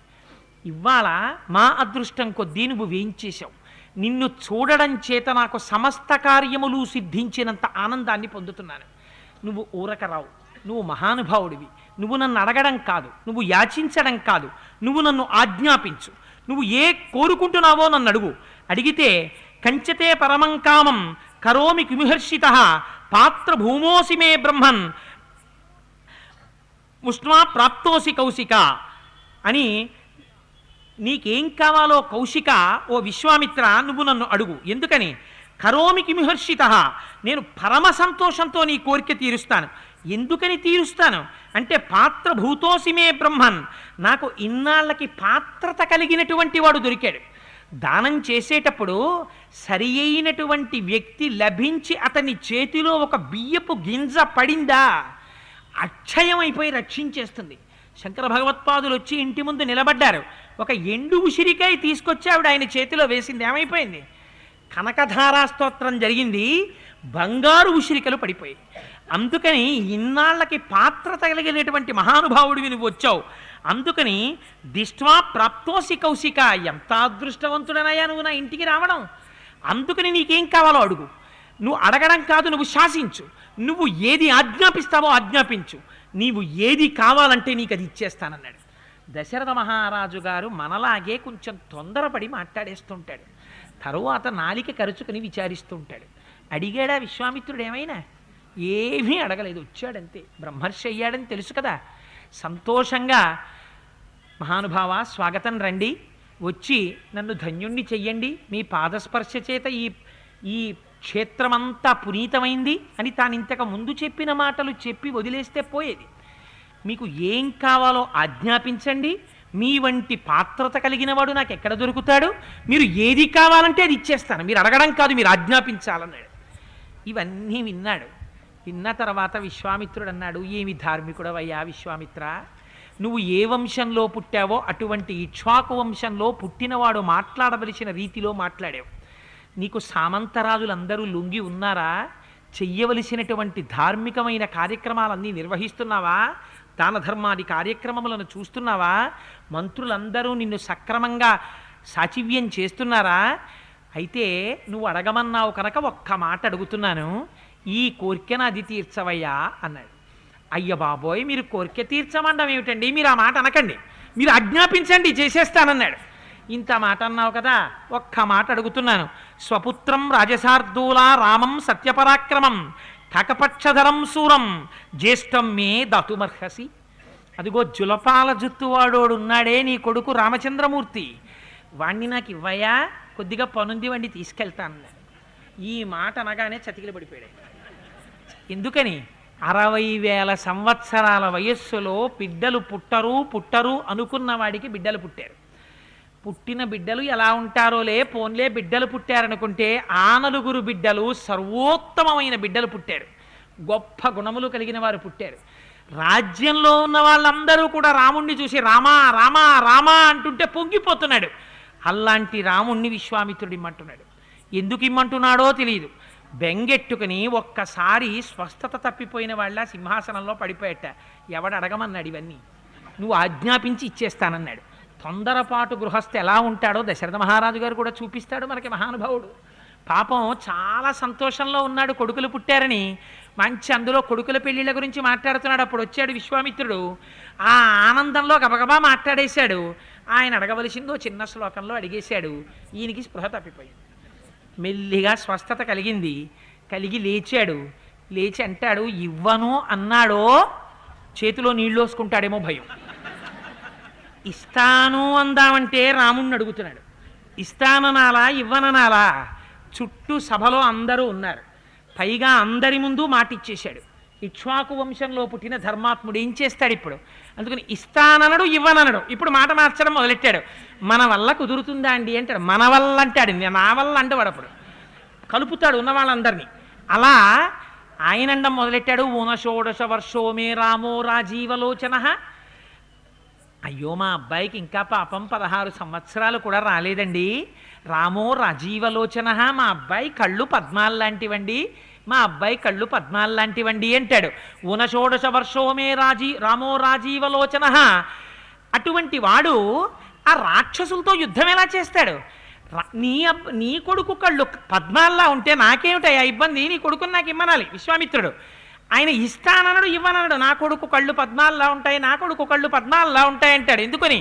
ఇవాళ మా అదృష్టం కొద్దీ నువ్వు వేయించేశావు. నిన్ను చూడడం చేత నాకు సమస్త కార్యములు సిద్ధించినంత ఆనందాన్ని పొందుతున్నాను. నువ్వు ఊరక రావు, నువ్వు మహానుభావుడివి. నువ్వు నన్ను అడగడం కాదు, నువ్వు యాచించడం కాదు, నువ్వు నన్ను ఆజ్ఞాపించు. నువ్వు ఏ కోరుకుంటున్నావో నన్ను అడుగు. అడిగితే కంచతే పరమం కామం కరోమి కిముహర్షిత పాత్ర భూమోసి మే బ్రహ్మన్ ముష్ణా ప్రాప్తోసి కౌశిక అని, నీకేం కావాలో కౌశిక ఓ విశ్వామిత్ర నువ్వు నన్ను అడుగు. ఎందుకని? కరోమి కిముహర్షిత, నేను పరమ సంతోషంతో నీ కోరిక తీరుస్తాను. ఎందుకని తీరుస్తాను అంటే పాత్ర భూతోసి మే బ్రహ్మన్, నాకు ఇన్నాళ్ళకి పాత్రత కలిగినటువంటి వాడు దొరికాడు. దానం చేసేటప్పుడు సరి అయినటువంటి వ్యక్తి లభించి అతని చేతిలో ఒక బియ్యపు గింజ పడిందా అక్షయమైపోయి రక్షించేస్తుంది. శంకర భగవత్పాదులు వచ్చి ఇంటి ముందు నిలబడ్డారు. ఒక ఎండు ఉసిరికాయ తీసుకొచ్చి ఆవిడ ఆయన చేతిలో వేసింది, ఏమైపోయింది? కనకధారా స్తోత్రం జరిగింది, బంగారు ఉసిరికలు పడిపోయాయి. అందుకని ఇన్నాళ్ళకి పాత్రత కలిగినటువంటి మహానుభావుడివి నువ్వు వచ్చావు. అందుకని దిష్ట్వా ప్రాప్తోసి కౌశిక, ఎంత అదృష్టవంతుడనయ్యా నువ్వు నా ఇంటికి రావడం. అందుకని నీకేం కావాలో అడుగు. నువ్వు అడగడం కాదు, నువ్వు శాసించు. నువ్వు ఏది ఆజ్ఞాపిస్తావో ఆజ్ఞాపించు. నీవు ఏది కావాలంటే నీకు అది ఇచ్చేస్తానన్నాడు. దశరథ మహారాజు గారు మనలాగే కొంచెం తొందరపడి మాట్లాడేస్తుంటాడు. తరువాత నాలిక కరుచుకుని విచారిస్తుంటాడు. అడిగాడా విశ్వామిత్రుడు? ఏమైనా ఏమీ అడగలేదు, వచ్చాడంతే. బ్రహ్మర్షి అయ్యాడని తెలుసు కదా. సంతోషంగా మహానుభావ స్వాగతం, రండి, వచ్చి నన్ను ధన్యుణ్ణి చెయ్యండి, మీ పాదస్పర్శ చేత ఈ క్షేత్రమంతా పునీతమైంది అని తాను ఇంతకు ముందు చెప్పిన మాటలు చెప్పి వదిలేస్తే పోయేది. మీకు ఏం కావాలో ఆజ్ఞాపించండి, మీ వంటి పాత్రత కలిగిన వాడు నాకు ఎక్కడ దొరుకుతాడు, మీరు ఏది కావాలంటే అది ఇచ్చేస్తాను, మీరు అడగడం కాదు మీరు ఆజ్ఞాపించాలన్నాడు. ఇవన్నీ విన్నాడు. విన్న తర్వాత విశ్వామిత్రుడు అన్నాడు, ఏమి ధార్మికుడవయ్యా విశ్వామిత్ర, నువ్వు ఏ వంశంలో పుట్టావో అటువంటి ఇక్ష్వాకు వంశంలో పుట్టినవాడు మాట్లాడవలసిన రీతిలో మాట్లాడావు. నీకు సామంతరాజులందరూ లొంగి ఉన్నారా? చెయ్యవలసినటువంటి ధార్మికమైన కార్యక్రమాలన్నీ నిర్వహిస్తున్నావా? దాన ధర్మాది కార్యక్రమములను చూస్తున్నావా? మంత్రులందరూ నిన్ను సక్రమంగా సాచివ్యం చేస్తున్నారా? అయితే నువ్వు అడగమన్నావు కనుక ఒక్క మాట అడుగుతున్నాను, ఈ కోరికను అది తీర్చవయ్యా అన్నాడు. అయ్య బాబోయ్, మీరు కోరిక తీర్చమండం ఏమిటండి, మీరు ఆ మాట అనకండి, మీరు ఆజ్ఞాపించండి చేసేస్తానన్నాడు. ఇంత మాట అన్నావు కదా, ఒక్క మాట అడుగుతున్నాను. స్వపుత్రం రాజశార్దూలా రామం సత్యపరాక్రమం కకపక్షధరం శూరం జ్యేష్టం మే దతుమర్హసి. అదిగో జులపాల జుత్తువాడోడు ఉన్నాడే నీ కొడుకు రామచంద్రమూర్తి, వాణ్ణి నాకు ఇవ్వయా, కొద్దిగా పనుంది వాడిని తీసుకెళ్తాను. ఈ మాట అనగానే చతికిలు పడిపోయాడు. ఎందుకని? 60,000 సంవత్సరాల వయస్సులో బిడ్డలు పుట్టరు అనుకున్న వాడికి బిడ్డలు పుట్టారు. పుట్టిన బిడ్డలు ఎలా ఉంటారోలే, పోన్లే బిడ్డలు పుట్టారనుకుంటే ఆ 9 బిడ్డలు సర్వోత్తమమైన బిడ్డలు పుట్టారు, గొప్ప గుణములు కలిగిన వారు పుట్టారు. రాజ్యంలో ఉన్న వాళ్ళందరూ కూడా రాముణ్ణి చూసి రామా రామా రామా అంటుంటే పొంగిపోతున్నాడు. అలాంటి రాముణ్ణి విశ్వామిత్రుడు ఇమ్మంటున్నాడు. ఎందుకు ఇమ్మంటున్నాడో తెలియదు. బెంగెట్టుకుని ఒక్కసారి స్వస్థత తప్పిపోయిన వాళ్ళ సింహాసనంలో పడిపోయట. ఎవడు అడగమన్నాడు ఇవన్నీ, నువ్వు ఆజ్ఞాపించి ఇచ్చేస్తానన్నాడు. తొందరపాటు గృహస్థ ఎలా ఉంటాడో దశరథ మహారాజు గారు కూడా చూపిస్తాడు మనకి. మహానుభావుడు పాపం చాలా సంతోషంలో ఉన్నాడు, కొడుకులు పుట్టారని. మంచి అందులో కొడుకుల పెళ్లిళ్ళ గురించి మాట్లాడుతున్నాడు. అప్పుడు వచ్చాడు విశ్వామిత్రుడు, ఆ ఆనందంలో గబగబా మాట్లాడేశాడు. ఆయన అడగవలసిందో చిన్న శ్లోకంలో అడిగేశాడు. ఈయనకి స్పృహ తప్పిపోయింది. మెల్లిగా స్వస్థత కలిగి లేచాడు. లేచి అంటాడు, ఇవ్వను అన్నాడో చేతిలో నీళ్ళు వేసుకుంటాడేమో భయం. ఇస్తాను అందామంటే రాముణ్ణి అడుగుతున్నాడు. ఇస్తాననాలా ఇవ్వననాలా? చుట్టూ సభలో అందరూ ఉన్నారు. పైగా అందరి ముందు మాట ఇచ్చేశాడు. ఇక్ష్వాకు వంశంలో పుట్టిన ధర్మాత్ముడు ఏం చేస్తాడు ఇప్పుడు? అందుకని ఇస్తాననడు ఇవ్వననడు. ఇప్పుడు మాట మార్చడం మొదలెట్టాడు. మన వల్ల కుదురుతుందా అండి అంటాడు. మన వల్ల అంటాడు, నా వల్ల అంటే వాడప్పుడు కలుపుతాడు ఉన్న వాళ్ళందరినీ. అలా ఆయనండం మొదలెట్టాడు. ఊనషోడశ వర్షో మే రామో రాజీవలోచన అయ్యో మా అబ్బాయికి ఇంకా పాపం 16 సంవత్సరాలు కూడా రాలేదండి. రామో రాజీవలోచన, మా అబ్బాయి కళ్ళు పద్మాలు లాంటివండి, మా అబ్బాయి కళ్ళు పద్మాలు లాంటివండి అంటాడు. ఊనషోడశ వర్షోమే రామో రాజీవలోచన. అటువంటి వాడు ఆ రాక్షసులతో యుద్ధం ఎలా చేస్తాడు? నీ కొడుకు కళ్ళు పద్మాల్లా ఉంటే నాకేమిటయ్యా ఇబ్బంది? నీ కొడుకుని నాకు ఇమ్మనాలి విశ్వామిత్రుడు. ఆయన ఇస్తానన్నాడు, ఇవ్వనన్నాడు. నా కొడుకు కళ్ళు పద్మాల్లా ఉంటాయి, నా కొడుకు కళ్ళు పద్మాల్లా ఉంటాయి అంటాడు. ఎందుకని?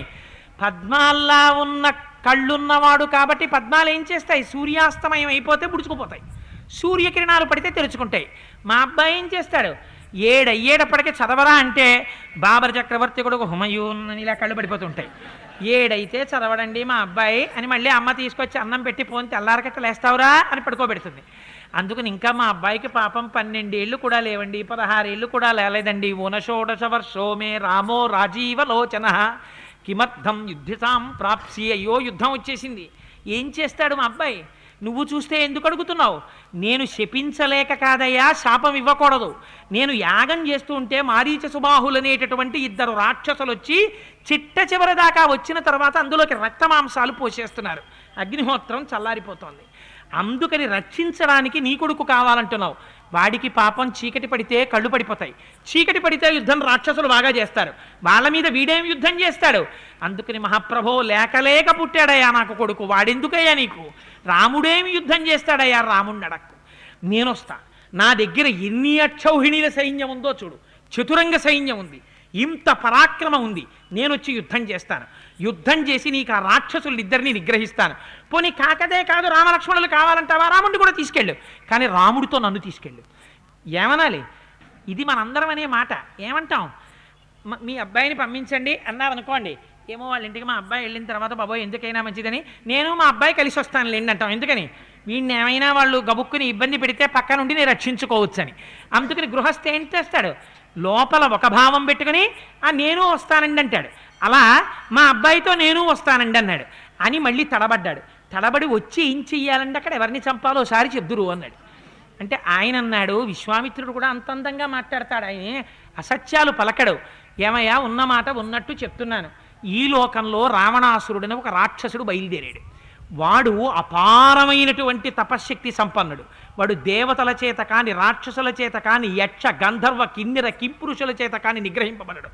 పద్మాల్లా ఉన్న కళ్ళున్నవాడు కాబట్టి పద్మాలు ఏం చేస్తాయి? సూర్యాస్తమయం అయిపోతే పుడుచుకుపోతాయి, సూర్యకిరణాలు పడితే తెరుచుకుంటాయి. మా అబ్బాయి ఏం చేస్తాడు? ఏడయ్యేటప్పటికే చదవరా అంటే బాబర్ చక్రవర్తి కొడుకు హుమయూన్ అని ఇలా కళ్ళు పడిపోతుంటాయి. ఏడైతే చదవడండి మా అబ్బాయి అని మళ్ళీ అమ్మ తీసుకొచ్చి అన్నం పెట్టి పోని తెల్లారకట్ట లేస్తావురా అని పడుకోబెడుతుంది. అందుకని ఇంకా మా అబ్బాయికి పాపం 12 ఏళ్ళు కూడా లేవండి, 16 ఏళ్ళు కూడా లేలేదండి. ఊనషోడశ వర్షోమే రామో రాజీవలోచన కిమర్థం యుద్ధితాం ప్రాప్సి. అయ్యో యుద్ధం వచ్చేసింది, ఏం చేస్తాడు మా అబ్బాయి? నువ్వు చూస్తే ఎందుకు అడుగుతున్నావు? నేను శపించలేక కాదయ్యా, శాపం ఇవ్వకూడదు. నేను యాగం చేస్తూ ఉంటే మారీచ సుబాహులు అనేటటువంటి 2 రాక్షసులు వచ్చి చిట్ట చివరి దాకా వచ్చిన తర్వాత అందులోకి రక్తమాంసాలు పోసేస్తున్నారు. అగ్నిహోత్రం చల్లారిపోతోంది. అందుకని రక్షించడానికి నీ కొడుకు కావాలంటున్నావు. వాడికి పాపం చీకటి పడితే కళ్ళు పడిపోతాయి, చీకటి పడితే యుద్ధం రాక్షసులు బాగా చేస్తారు, వాళ్ళ మీద వీడేం యుద్ధం చేస్తాడు? అందుకని మహాప్రభో లేక పుట్టాడయ్యా నాకు కొడుకు, వాడెందుకయ్యా నీకు? రాముడేమి యుద్ధం చేస్తాడయ్యా? రాముడిని అడక్కు, నేనొస్తా. నా దగ్గర ఎన్ని అక్షౌహిణీల సైన్యం ఉందో చూడు, చతురంగ సైన్యం ఉంది, ఇంత పరాక్రమం ఉంది, నేను వచ్చి యుద్ధం చేస్తాను. యుద్ధం చేసి నీకు ఆ రాక్షసులిద్దరినీ నిగ్రహిస్తాను. పోనీ కాకదే కాదు రామలక్ష్మణులు కావాలంటావా? రాముడిని కూడా తీసుకెళ్ళు, కానీ రాముడితో నన్ను తీసుకెళ్ళు. ఏమనాలి? ఇది మనందరం అనే మాట. ఏమంటాం? మీ అబ్బాయిని పంపించండి అన్నారనుకోండి, ఏమో వాళ్ళ ఇంటికి మా అబ్బాయి వెళ్ళిన తర్వాత బాబోయ్ ఎందుకైనా మంచిదని నేను మా అబ్బాయి కలిసి వస్తాను లేండి అంటాం. ఎందుకని? వీడిని ఏమైనా వాళ్ళు గబుక్కుని ఇబ్బంది పెడితే పక్క నుండి నేను రక్షించుకోవచ్చు అని. అందుకని గృహస్థ ఏం చేస్తాడు? లోపల ఒక భావం పెట్టుకుని నేను వస్తానండి అంటాడు. అలా మా అబ్బాయితో నేను వస్తానండి అన్నాడు అని మళ్ళీ తడబడ్డాడు. తడబడి వచ్చి ఏం చెయ్యాలంటే అక్కడ ఎవరిని చంపాలో ఒకసారి చెప్దురు అన్నాడు. అంటే ఆయన అన్నాడు, విశ్వామిత్రుడు కూడా అంత అందంగా మాట్లాడతాడు, ఆయన అసత్యాలు పలకడు. ఏమయ్యా, ఉన్న మాట ఉన్నట్టు చెప్తున్నాను. ఈ లోకంలో రావణాసురుడని ఒక రాక్షసుడు బయలుదేరాడు. వాడు అపారమైనటువంటి తపశ్శక్తి సంపన్నుడు. వాడు దేవతల చేత కాని, రాక్షసుల చేత కాని, యక్ష గంధర్వ కిన్నెర కింపురుషుల చేత కాని నిగ్రహింపబడడు.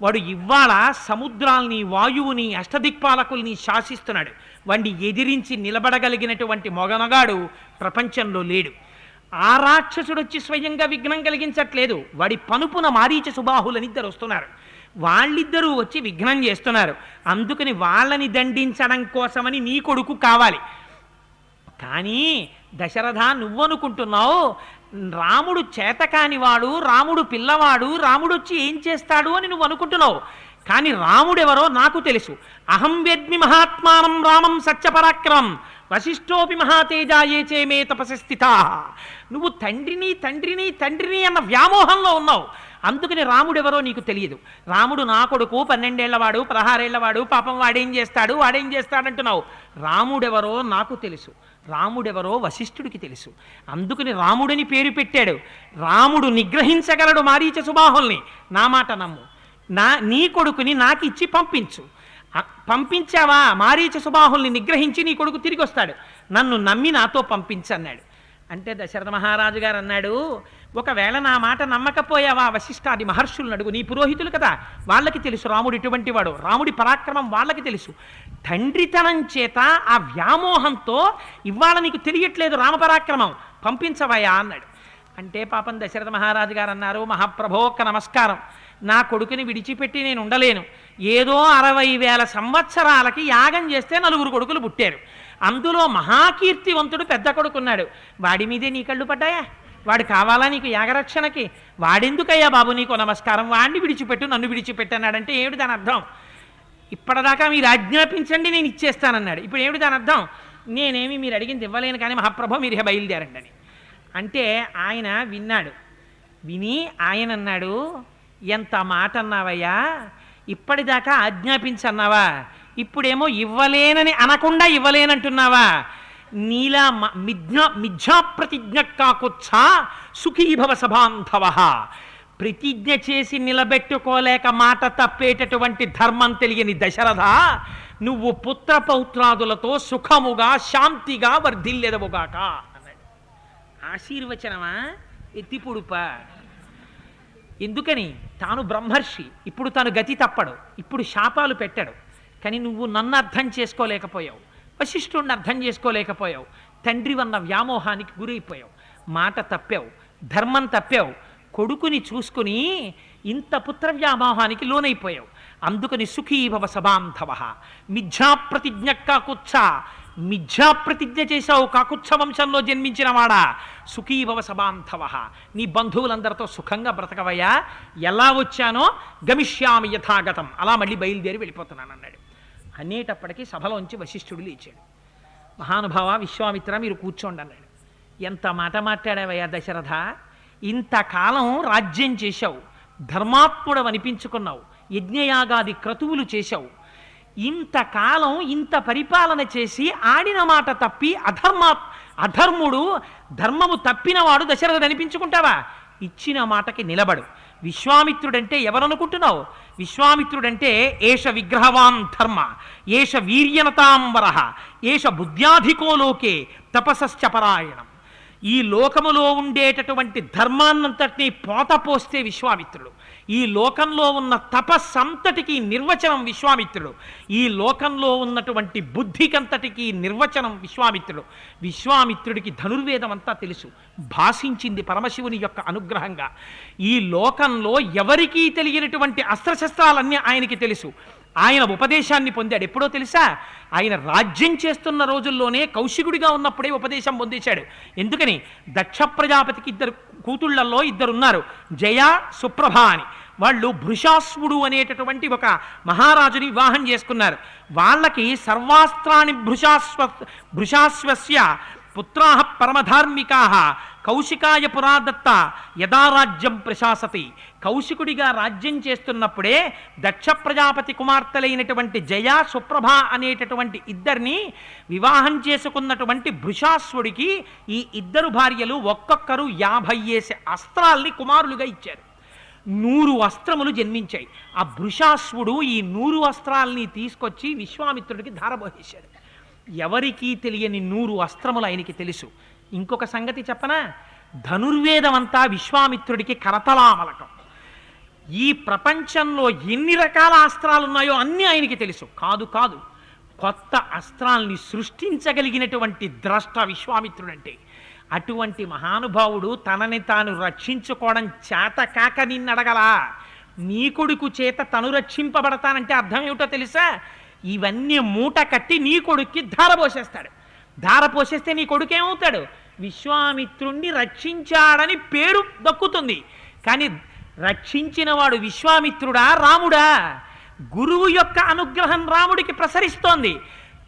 వాడు ఇవాళ సముద్రాల్ని, వాయువుని, అష్టదిక్పాలకుల్ని శాసిస్తున్నాడు. వాడిని ఎదిరించి నిలబడగలిగినటువంటి మొగనగాడు ప్రపంచంలో లేడు. ఆ రాక్షసుడు వచ్చి స్వయంగా విఘ్నం కలిగించట్లేదు, వాడి పనుపున మారీచ సుబాహులని 2 వస్తున్నారు. వాళ్ళిద్దరూ వచ్చి విఘ్నం చేస్తున్నారు. అందుకని వాళ్ళని దండించడం కోసమని నీ కొడుకు కావాలి. కానీ దశరథ, నువ్వనుకుంటున్నావు రాముడు చేతకానివాడు, రాముడు పిల్లవాడు, రాముడు వచ్చి ఏం చేస్తాడు అని నువ్వు అనుకుంటున్నావు. కానీ రాముడెవరో నాకు తెలుసు. అహం వేద్మి మహాత్మానం రామం సత్యపరాక్రమం వశిష్ఠోపి మహాతేజాయే చేమే తపసి స్థితా. నువ్వు తండ్రిని తండ్రిని తండ్రిని అన్న వ్యామోహంలో ఉన్నావు. అందుకని రాముడెవరో నీకు తెలియదు. రాముడు నా కొడుకు, 12 ఏళ్లవాడు, 16 ఏళ్లవాడు, పాపం వాడేం చేస్తాడంటున్నావు. రాముడెవరో నాకు తెలుసు. రాముడెవరో వశిష్ఠుడికి తెలుసు. అందుకని రాముడిని పేరు పెట్టాడు. రాముడు నిగ్రహించగలడు మారీచ సుబాహుల్ని. నా మాట నమ్ము. నీ కొడుకుని నాకు ఇచ్చి పంపించు. పంపించావా, మారీచ సుబాహుల్ని నిగ్రహించి నీ కొడుకు తిరిగి వస్తాడు. నన్ను నమ్మి నాతో పంపించన్నాడు. అంటే దశరథ మహారాజు గారు అన్నాడు, ఒకవేళ నా మాట నమ్మకపోయావా వశిష్ఠాది మహర్షులను అడుగు, నీ పురోహితులు కదా, వాళ్ళకి తెలుసు రాముడు ఇటువంటి వాడు, రాముడి పరాక్రమం వాళ్ళకి తెలుసు. తండ్రితనం చేత ఆ వ్యామోహంతో ఇవాళ నీకు తెలియట్లేదు రామపరాక్రమం, పంపించవయా అన్నాడు. అంటే పాపం దశరథ మహారాజు గారు అన్నారు, మహాప్రభో ఒక్క నమస్కారం, నా కొడుకుని విడిచిపెట్టి నేను ఉండలేను. ఏదో 60,000 సంవత్సరాలకి యాగం చేస్తే 4 కొడుకులు పుట్టారు. అందులో మహాకీర్తివంతుడు పెద్ద కొడుకున్నాడు. వాడి మీదే నీ కళ్ళు పడ్డాయా? వాడు కావాలా నీకు యాగరక్షణకి? వాడెందుకయ్యా బాబు నీకు నమస్కారం, వాడిని విడిచిపెట్టు, నన్ను విడిచిపెట్టన్నాడంటే ఏమిటి దాని అర్థం? ఇప్పటిదాకా మీరు ఆజ్ఞాపించండి నేను ఇచ్చేస్తానన్నాడు. ఇప్పుడు ఏమిటి దాని అర్థం? నేనేమి మీరు అడిగింది ఇవ్వలేను కానీ మహాప్రభో మీరు బయలుదేరండి అని. అంటే ఆయన విన్నాడు. విని ఆయన అన్నాడు, ఎంత మాట అన్నావయ్యా, ఇప్పటిదాకా ఆజ్ఞాపించన్నావా, ఇప్పుడేమో ఇవ్వలేనని అనకుండా ఇవ్వలేనంటున్నావా? నీలా మిథ్యాప్రతిజ్ఞ కాకొచ్చా సుఖీభవ సభాంధవ. ప్రతిజ్ఞ చేసి నిలబెట్టుకోలేక మాట తప్పేటటువంటి ధర్మం తెలియని దశరథ, నువ్వు పుత్రపౌత్రాదులతో సుఖముగా శాంతిగా వర్ధిల్లెదవుగాక అన్నాడు. ఆశీర్వచనమా? ఎత్తిపుడుప. ఎందుకని? తాను బ్రహ్మర్షి, ఇప్పుడు తాను గతి తప్పడు, ఇప్పుడు శాపాలు పెట్టాడు. కానీ నువ్వు నన్ను అర్థం చేసుకోలేకపోయావు, వశిష్ఠుడిని అర్థం చేసుకోలేకపోయావు, తండ్రి వన్న వ్యామోహానికి గురైపోయావు, మాట తప్పావు, ధర్మం తప్పావు, కొడుకుని చూసుకుని ఇంత పుత్ర వ్యామోహానికి లోనైపోయావు. అందుకని సుఖీభవ సబాంధవ. మిథ్యాప్రతిజ్ఞ కాకుచ్చ, మిథ్యాప్రతిజ్ఞ చేశావు కాకుచ్చ వంశంలో జన్మించిన వాడా. సుఖీభవ సబాంధవ, నీ బంధువులందరితో సుఖంగా బ్రతకవయ్యా. ఎలా వచ్చానో గమిష్యామి యథాగతం, అలా మళ్ళీ బయలుదేరి వెళ్ళిపోతున్నాను అన్నాడు. అనేటప్పటికీ సభలోంచి వశిష్ఠుడు లేచాడు. మహానుభావ విశ్వామిత్ర, మీరు కూర్చోండి అన్నాడు. ఎంత మాట మాట్లాడావయ్యా దశరథ, ఇంతకాలం రాజ్యం చేశావు, ధర్మాత్ముడు అనిపించుకున్నావు, యజ్ఞయాగాది క్రతువులు చేశావు, ఇంతకాలం ఇంత పరిపాలన చేసి ఆడిన మాట తప్పి అధర్ముడు ధర్మము తప్పినవాడు దశరథుడు అనిపించుకుంటావా? ఇచ్చిన మాటకి నిలబడు. విశ్వామిత్రుడంటే ఎవరనుకుంటున్నావు? విశ్వామిత్రుడంటే ఏష విగ్రహవాన్ ధర్మ, ఏష వీర్యనతాంబర, ఏష బుద్ధ్యాధికో లోకే తపసశ్చ పరాయణం. ఈ లోకములో ఉండేటటువంటి ధర్మాన్నంతటినీ పోతపోస్తే విశ్వామిత్రుడు. ఈ లోకంలో ఉన్న తపస్సంతటికి నిర్వచనం విశ్వామిత్రుడు. ఈ లోకంలో ఉన్నటువంటి బుద్ధికంతటికి నిర్వచనం విశ్వామిత్రుడు. విశ్వామిత్రుడికి ధనుర్వేదం అంతా తెలుసు, భాషించింది పరమశివుని యొక్క అనుగ్రహంగా. ఈ లోకంలో ఎవరికీ తెలియనటువంటి అస్త్రశస్త్రాలన్నీ ఆయనకి తెలుసు. ఆయన ఉపదేశాన్ని పొందాడు. ఎప్పుడో తెలుసా? ఆయన రాజ్యం చేస్తున్న రోజుల్లోనే కౌశికుడిగా ఉన్నప్పుడే ఉపదేశం పొందేశాడు. ఎందుకని? దక్ష ప్రజాపతికి ఇద్దరు కూతుళ్లలో ఇద్దరున్నారు, జయ సుప్రభ అని. వాళ్ళు భృశాస్వుడు అనేటటువంటి ఒక మహారాజుని వివాహం చేసుకున్నారు. వాళ్ళకి సర్వాస్త్రాన్ని భృశాస్వస్య పుత్రాః పరమధార్మికాః కౌశికాయ పురాదత్త యదా రాజ్యం ప్రశాసతి. కౌశికుడిగా రాజ్యం చేస్తున్నప్పుడే దక్ష ప్రజాపతి కుమార్తెలైనటువంటి జయ సుప్రభ అనేటటువంటి ఇద్దరిని వివాహం చేసుకున్నటువంటి భృశాస్వుడికి ఈ ఇద్దరు భార్యలు ఒక్కొక్కరు 50 అస్త్రాల్ని కుమారులుగా ఇచ్చారు. 100 అస్త్రములు జన్మించాయి. ఆ భృశాస్వుడు ఈ 100 అస్త్రాల్ని తీసుకొచ్చి విశ్వామిత్రుడికి ధారపోసేశాడు. ఎవరికీ తెలియని 100 అస్త్రములు ఆయనకి తెలుసు. ఇంకొక సంగతి చెప్పనా? ధనుర్వేదం అంతా విశ్వామిత్రుడికి కరతలామలకం. ఈ ప్రపంచంలో ఎన్ని రకాల అస్త్రాలు ఉన్నాయో అన్నీ ఆయనకి తెలుసు. కాదు కాదు, కొత్త అస్త్రాల్ని సృష్టించగలిగినటువంటి ద్రష్ట విశ్వామిత్రుడంటే. అటువంటి మహానుభావుడు తనని తాను రక్షించుకోవడం చేత కాక నిన్నడగలా. నీ కొడుకు చేత తను రక్షింపబడతానంటే అర్థం ఏమిటో తెలుసా? ఇవన్నీ మూట కట్టి నీ కొడుక్కి ధార పోసేస్తాడు. ధార పోసేస్తే నీ కొడుకు ఏమవుతాడు? విశ్వామిత్రుణ్ణి రక్షించాడని పేరు దక్కుతుంది. కానీ రక్షించిన వాడు విశ్వామిత్రుడా రాముడా? గురువు యొక్క అనుగ్రహం రాముడికి ప్రసరిస్తోంది.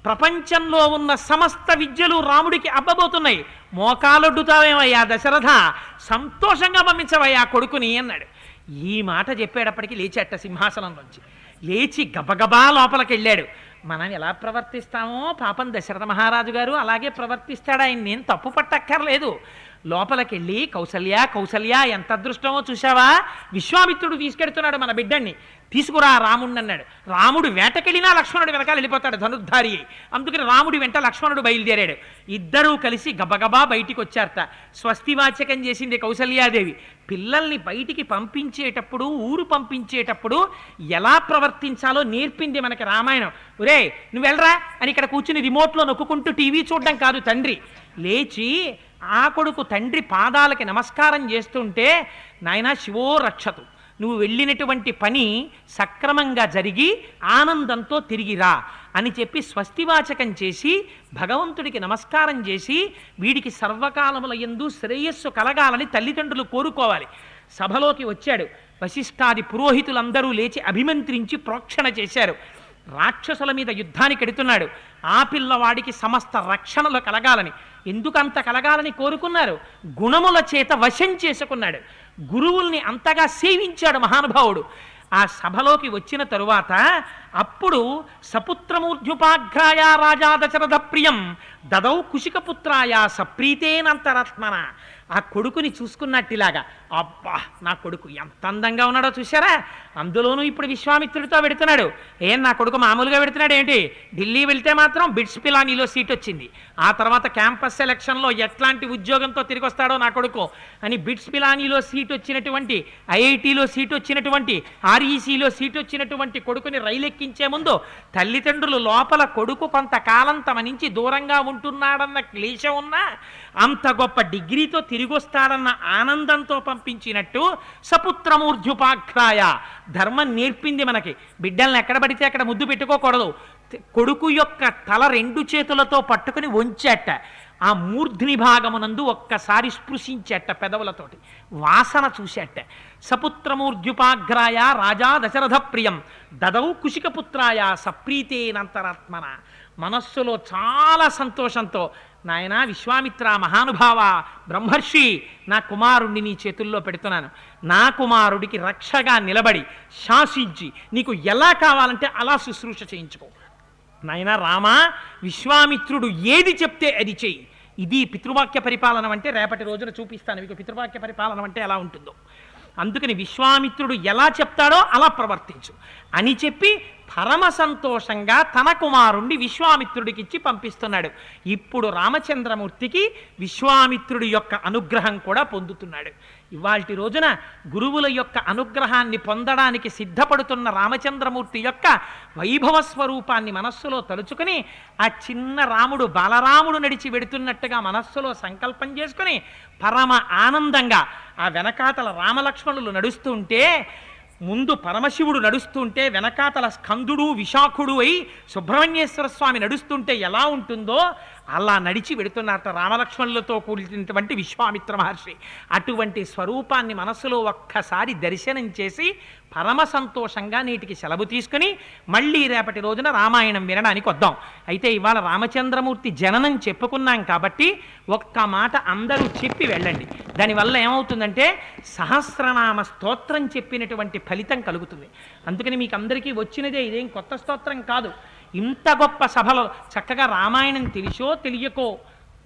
ప్రపంచంలో ఉన్న సమస్త విద్యలు రాముడికి అబ్బబోతున్నాయి. మోకాలొడ్డుతావేమయ్యా దశరథ, సంతోషంగా పంపించవయ్యా కొడుకుని అన్నాడు. ఈ మాట చెప్పేటప్పటికి లేచేట సింహాసనం నుంచి. లేచి గబగబా లోపలికి వెళ్ళాడు. మనం ఎలా ప్రవర్తిస్తామో పాపం దశరథ మహారాజు గారు అలాగే ప్రవర్తిస్తాడు. ఆయన నేను తప్పు పట్టక్కర్లేదు. లోపలికెళ్ళి కౌసల్య కౌసల్య ఎంత అదృష్టమో చూసావా, విశ్వామిత్రుడు తీసుకెడుతున్నాడు మన బిడ్డన్ని, తీసుకురా రాముడిని అన్నాడు. రాముడు వేటకెళ్ళినా లక్ష్మణుడు వెనకాల వెళ్ళిపోతాడు ధనుర్ధారి అయి. అందుకని రాముడి వెంట లక్ష్మణుడు బయలుదేరాడు. ఇద్దరూ కలిసి గబగబా బయటికి వచ్చారట. స్వస్తివాచకం చేసింది కౌసల్యాదేవి. పిల్లల్ని బయటికి పంపించేటప్పుడు, ఊరు పంపించేటప్పుడు ఎలా ప్రవర్తించాలో నేర్పింది మనకి రామాయణం. ఒరే నువ్వు వెళ్ళరా అని ఇక్కడ కూర్చుని రిమోట్లో నొక్కుంటూ టీవీ చూడడం కాదు. తండ్రి లేచి ఆ కొడుకు తండ్రి పాదాలకి నమస్కారం చేస్తుంటే, నాయనా శివో రక్షతు, నువ్వు వెళ్ళినటువంటి పని సక్రమంగా జరిగి ఆనందంతో తిరిగిరా అని చెప్పి స్వస్తివాచకం చేసి భగవంతుడికి నమస్కారం చేసి, వీడికి సర్వకాలముల యందు శ్రేయస్సు కలగాలని తల్లిదండ్రులు కోరుకోవాలి. సభలోకి వచ్చాడు. వశిష్ఠాది పురోహితులందరూ లేచి అభిమంత్రించి ప్రోక్షణ చేశారు. రాక్షసుల మీద యుద్ధానికి ఎడుతున్నాడు. ఆ పిల్లవాడికి సమస్త రక్షణలు కలగాలని, ఎందుకంత కలగాలని కోరుకున్నారు? గుణముల చేత వశం చేసుకున్నాడు. గురువుల్ని అంతగా సేవించాడు మహానుభావుడు. ఆ సభలోకి వచ్చిన తరువాత అప్పుడు సపుత్రమూర్ధ్యుపాఘ్రాయ రాజా దశరథ ప్రియం దదౌ కుశికపుత్రాయ సప్రీతేనంతరాత్మన. ఆ కొడుకుని చూసుకున్నట్టిలాగా, అబ్బా నా కొడుకు ఎంత అందంగా ఉన్నాడో చూసారా, అందులోనూ ఇప్పుడు విశ్వామిత్రుడితో వెడుతున్నాడు. ఏం నా కొడుకు మామూలుగా వెడుతున్నాడు ఏంటి, ఢిల్లీ వెళ్తే మాత్రం బిట్స్ పిలానీలో సీట్ వచ్చింది, ఆ తర్వాత క్యాంపస్ సెలక్షన్లో ఎట్లాంటి ఉద్యోగంతో తిరిగి వస్తాడో నా కొడుకు అని బిట్స్ పిలానీలో సీట్ వచ్చినటువంటి, ఐఐటీలో సీట్ వచ్చినటువంటి, ఆర్ఈసీలో సీట్ వచ్చినటువంటి కొడుకుని రైలు ఎక్కించే ముందు తల్లిదండ్రులు లోపల కొడుకు కొంతకాలం తమ నుంచి దూరంగా ఉంటున్నాడన్న క్లేశం ఉన్నా అంత గొప్ప డిగ్రీతో తిరిగొస్తాడన్న ఆనందంతో పంపించినట్టు సపుత్రమూర్ధ్యుపాఖ్యాయ. ధర్మం నేర్పింది మనకి, బిడ్డల్ని ఎక్కడ పడితే అక్కడ ముద్దు పెట్టుకోకూడదు. కొడుకు యొక్క తల రెండు చేతులతో పట్టుకుని వంచేట, ఆ మూర్ధ్ని భాగమునందు ఒక్కసారి స్పృశించేట పెదవులతోటి, వాసన చూసేట. సపుత్రమూర్ధ్యుపాగ్రాయ రాజా దశరథ ప్రియం దదౌ కుశికపుత్రాయ సప్రీతేనంతరాత్మన. మనస్సులో చాలా సంతోషంతో, నాయనా విశ్వామిత్ర మహానుభావ బ్రహ్మర్షి, నా కుమారుణ్ణి నీ చేతుల్లో పెడుతున్నాను, నా కుమారుడికి రక్షగా నిలబడి శాసించి నీకు ఎలా కావాలంటే అలా శుశ్రూష చేయించుకో. నాయనా రామా, విశ్వామిత్రుడు ఏది చెప్తే అది చెయ్యి. ఇది పితృవాక్య పరిపాలన అంటే. రేపటి రోజున చూపిస్తాను మీకు పితృవాక్య పరిపాలన అంటే ఎలా ఉంటుందో. అందుకని విశ్వామిత్రుడు ఎలా చెప్తాడో అలా ప్రవర్తించు అని చెప్పి పరమ సంతోషంగా తన కుమారుణ్ణి విశ్వామిత్రుడికిచ్చి పంపిస్తున్నాడు. ఇప్పుడు రామచంద్రమూర్తికి విశ్వామిత్రుడి యొక్క అనుగ్రహం కూడా పొందుతున్నాడు. ఇవాల్టి రోజున గురువుల యొక్క అనుగ్రహాన్ని పొందడానికి సిద్ధపడుతున్న రామచంద్రమూర్తి యొక్క వైభవ స్వరూపాన్ని మనస్సులో తలుచుకుని, ఆ చిన్న రాముడు బాలరాముడు నడిచి వెడుతున్నట్టుగా మనస్సులో సంకల్పం చేసుకుని పరమ ఆనందంగా ఆ వెనకాతల రామలక్ష్మణులు నడుస్తూ ఉంటే, ముందు పరమశివుడు నడుస్తుంటే వెనకాతల స్కందుడు విశాఖుడు అయి సుబ్రహ్మణ్యేశ్వర స్వామి నడుస్తుంటే ఎలా ఉంటుందో అలా నడిచి వెడుతున్నట్ట రామలక్ష్మణులతో కూడినటువంటి విశ్వామిత్ర మహర్షి. అటువంటి స్వరూపాన్ని మనస్సులో ఒక్కసారి దర్శనం చేసి పరమ సంతోషంగా నేటికి సెలవు తీసుకుని మళ్ళీ రేపటి రోజున రామాయణం వినడానికి వద్దాం. అయితే ఇవాళ రామచంద్రమూర్తి జననం చెప్పుకున్నాం కాబట్టి ఒక్క మాట అందరూ చెప్పి వెళ్ళండి. దానివల్ల ఏమవుతుందంటే సహస్రనామ స్తోత్రం చెప్పినటువంటి ఫలితం కలుగుతుంది. అందుకని మీకు అందరికీ వచ్చినదే, ఇదేం కొత్త స్తోత్రం కాదు. ఇంత గొప్ప సభలో చక్కగా రామాయణం తెలిసో తెలియకో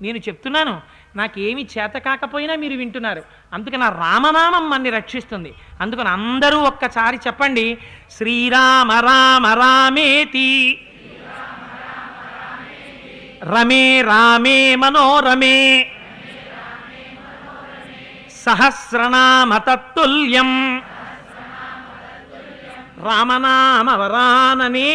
నేను చెప్తున్నాను, నాకేమి చేత కాకపోయినా మీరు వింటున్నారు. అందుకని నా రామనామం మన్ని రక్షిస్తుంది. అందుకని అందరూ ఒక్కసారి చెప్పండి, శ్రీరామ రామ రామేతి రమే రామే మనోరమే సహస్రనామ తత్తుల్యం రామనామ వరాననే.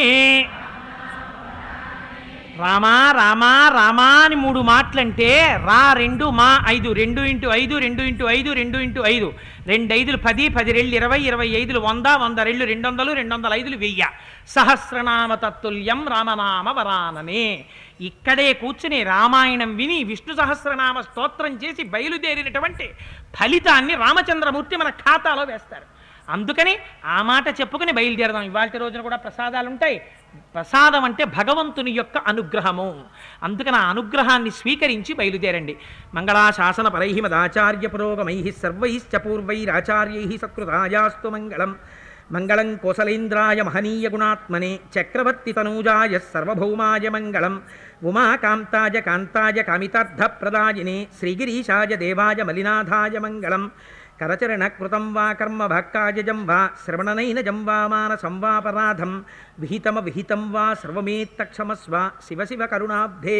రామా రామా రామా అని 3 మాటలంటే రా 2 మా 5 2 × 5 2 × 5 2 × 5 2 5 10 10 2 20 25 100 100 2 200 205 1000 సహస్రనామ తత్తుల్యం రామనామ వరాననే. ఇక్కడే కూర్చుని రామాయణం విని విష్ణు సహస్రనామ స్తోత్రం చేసి బయలుదేరినటువంటి ఫలితాన్ని రామచంద్రమూర్తి మన ఖాతాలో వేస్తారు. అందుకని ఆ మాట చెప్పుకుని బయలుదేరదాం. ఇవాళ రోజున కూడా ప్రసాదాలు ఉంటాయి. ప్రసాదం అంటే భగవంతుని యొక్క అనుగ్రహము. అందుకని ఆ అనుగ్రహాన్ని స్వీకరించి బయలుదేరండి. మంగళాశాసన పరై మదాచార్య పురోగమై సర్వైశ్చ పూర్వైరాచార్యై సత్కృతాయాస్తు మంగళం. మంగళం కోసలేంద్రాయ మహనీయ గుణాత్మనే చక్రవర్తి తనూజాయ సర్వభౌమాయ మంగళం. ఉమాకాంతాయ కాంతాయ కామితార్థప్రదాయినే శ్రీగిరీశాయ దేవాయ మలినాథాయ మంగళం. కరచరణ కృతం వా కర్మ భక్కాయజం వా శ్రవణనైనజం వా మానసం వాపరాధం విహితం వా సర్వమేత్తక్షమస్వ శివ శివ కరుణాబ్ధే.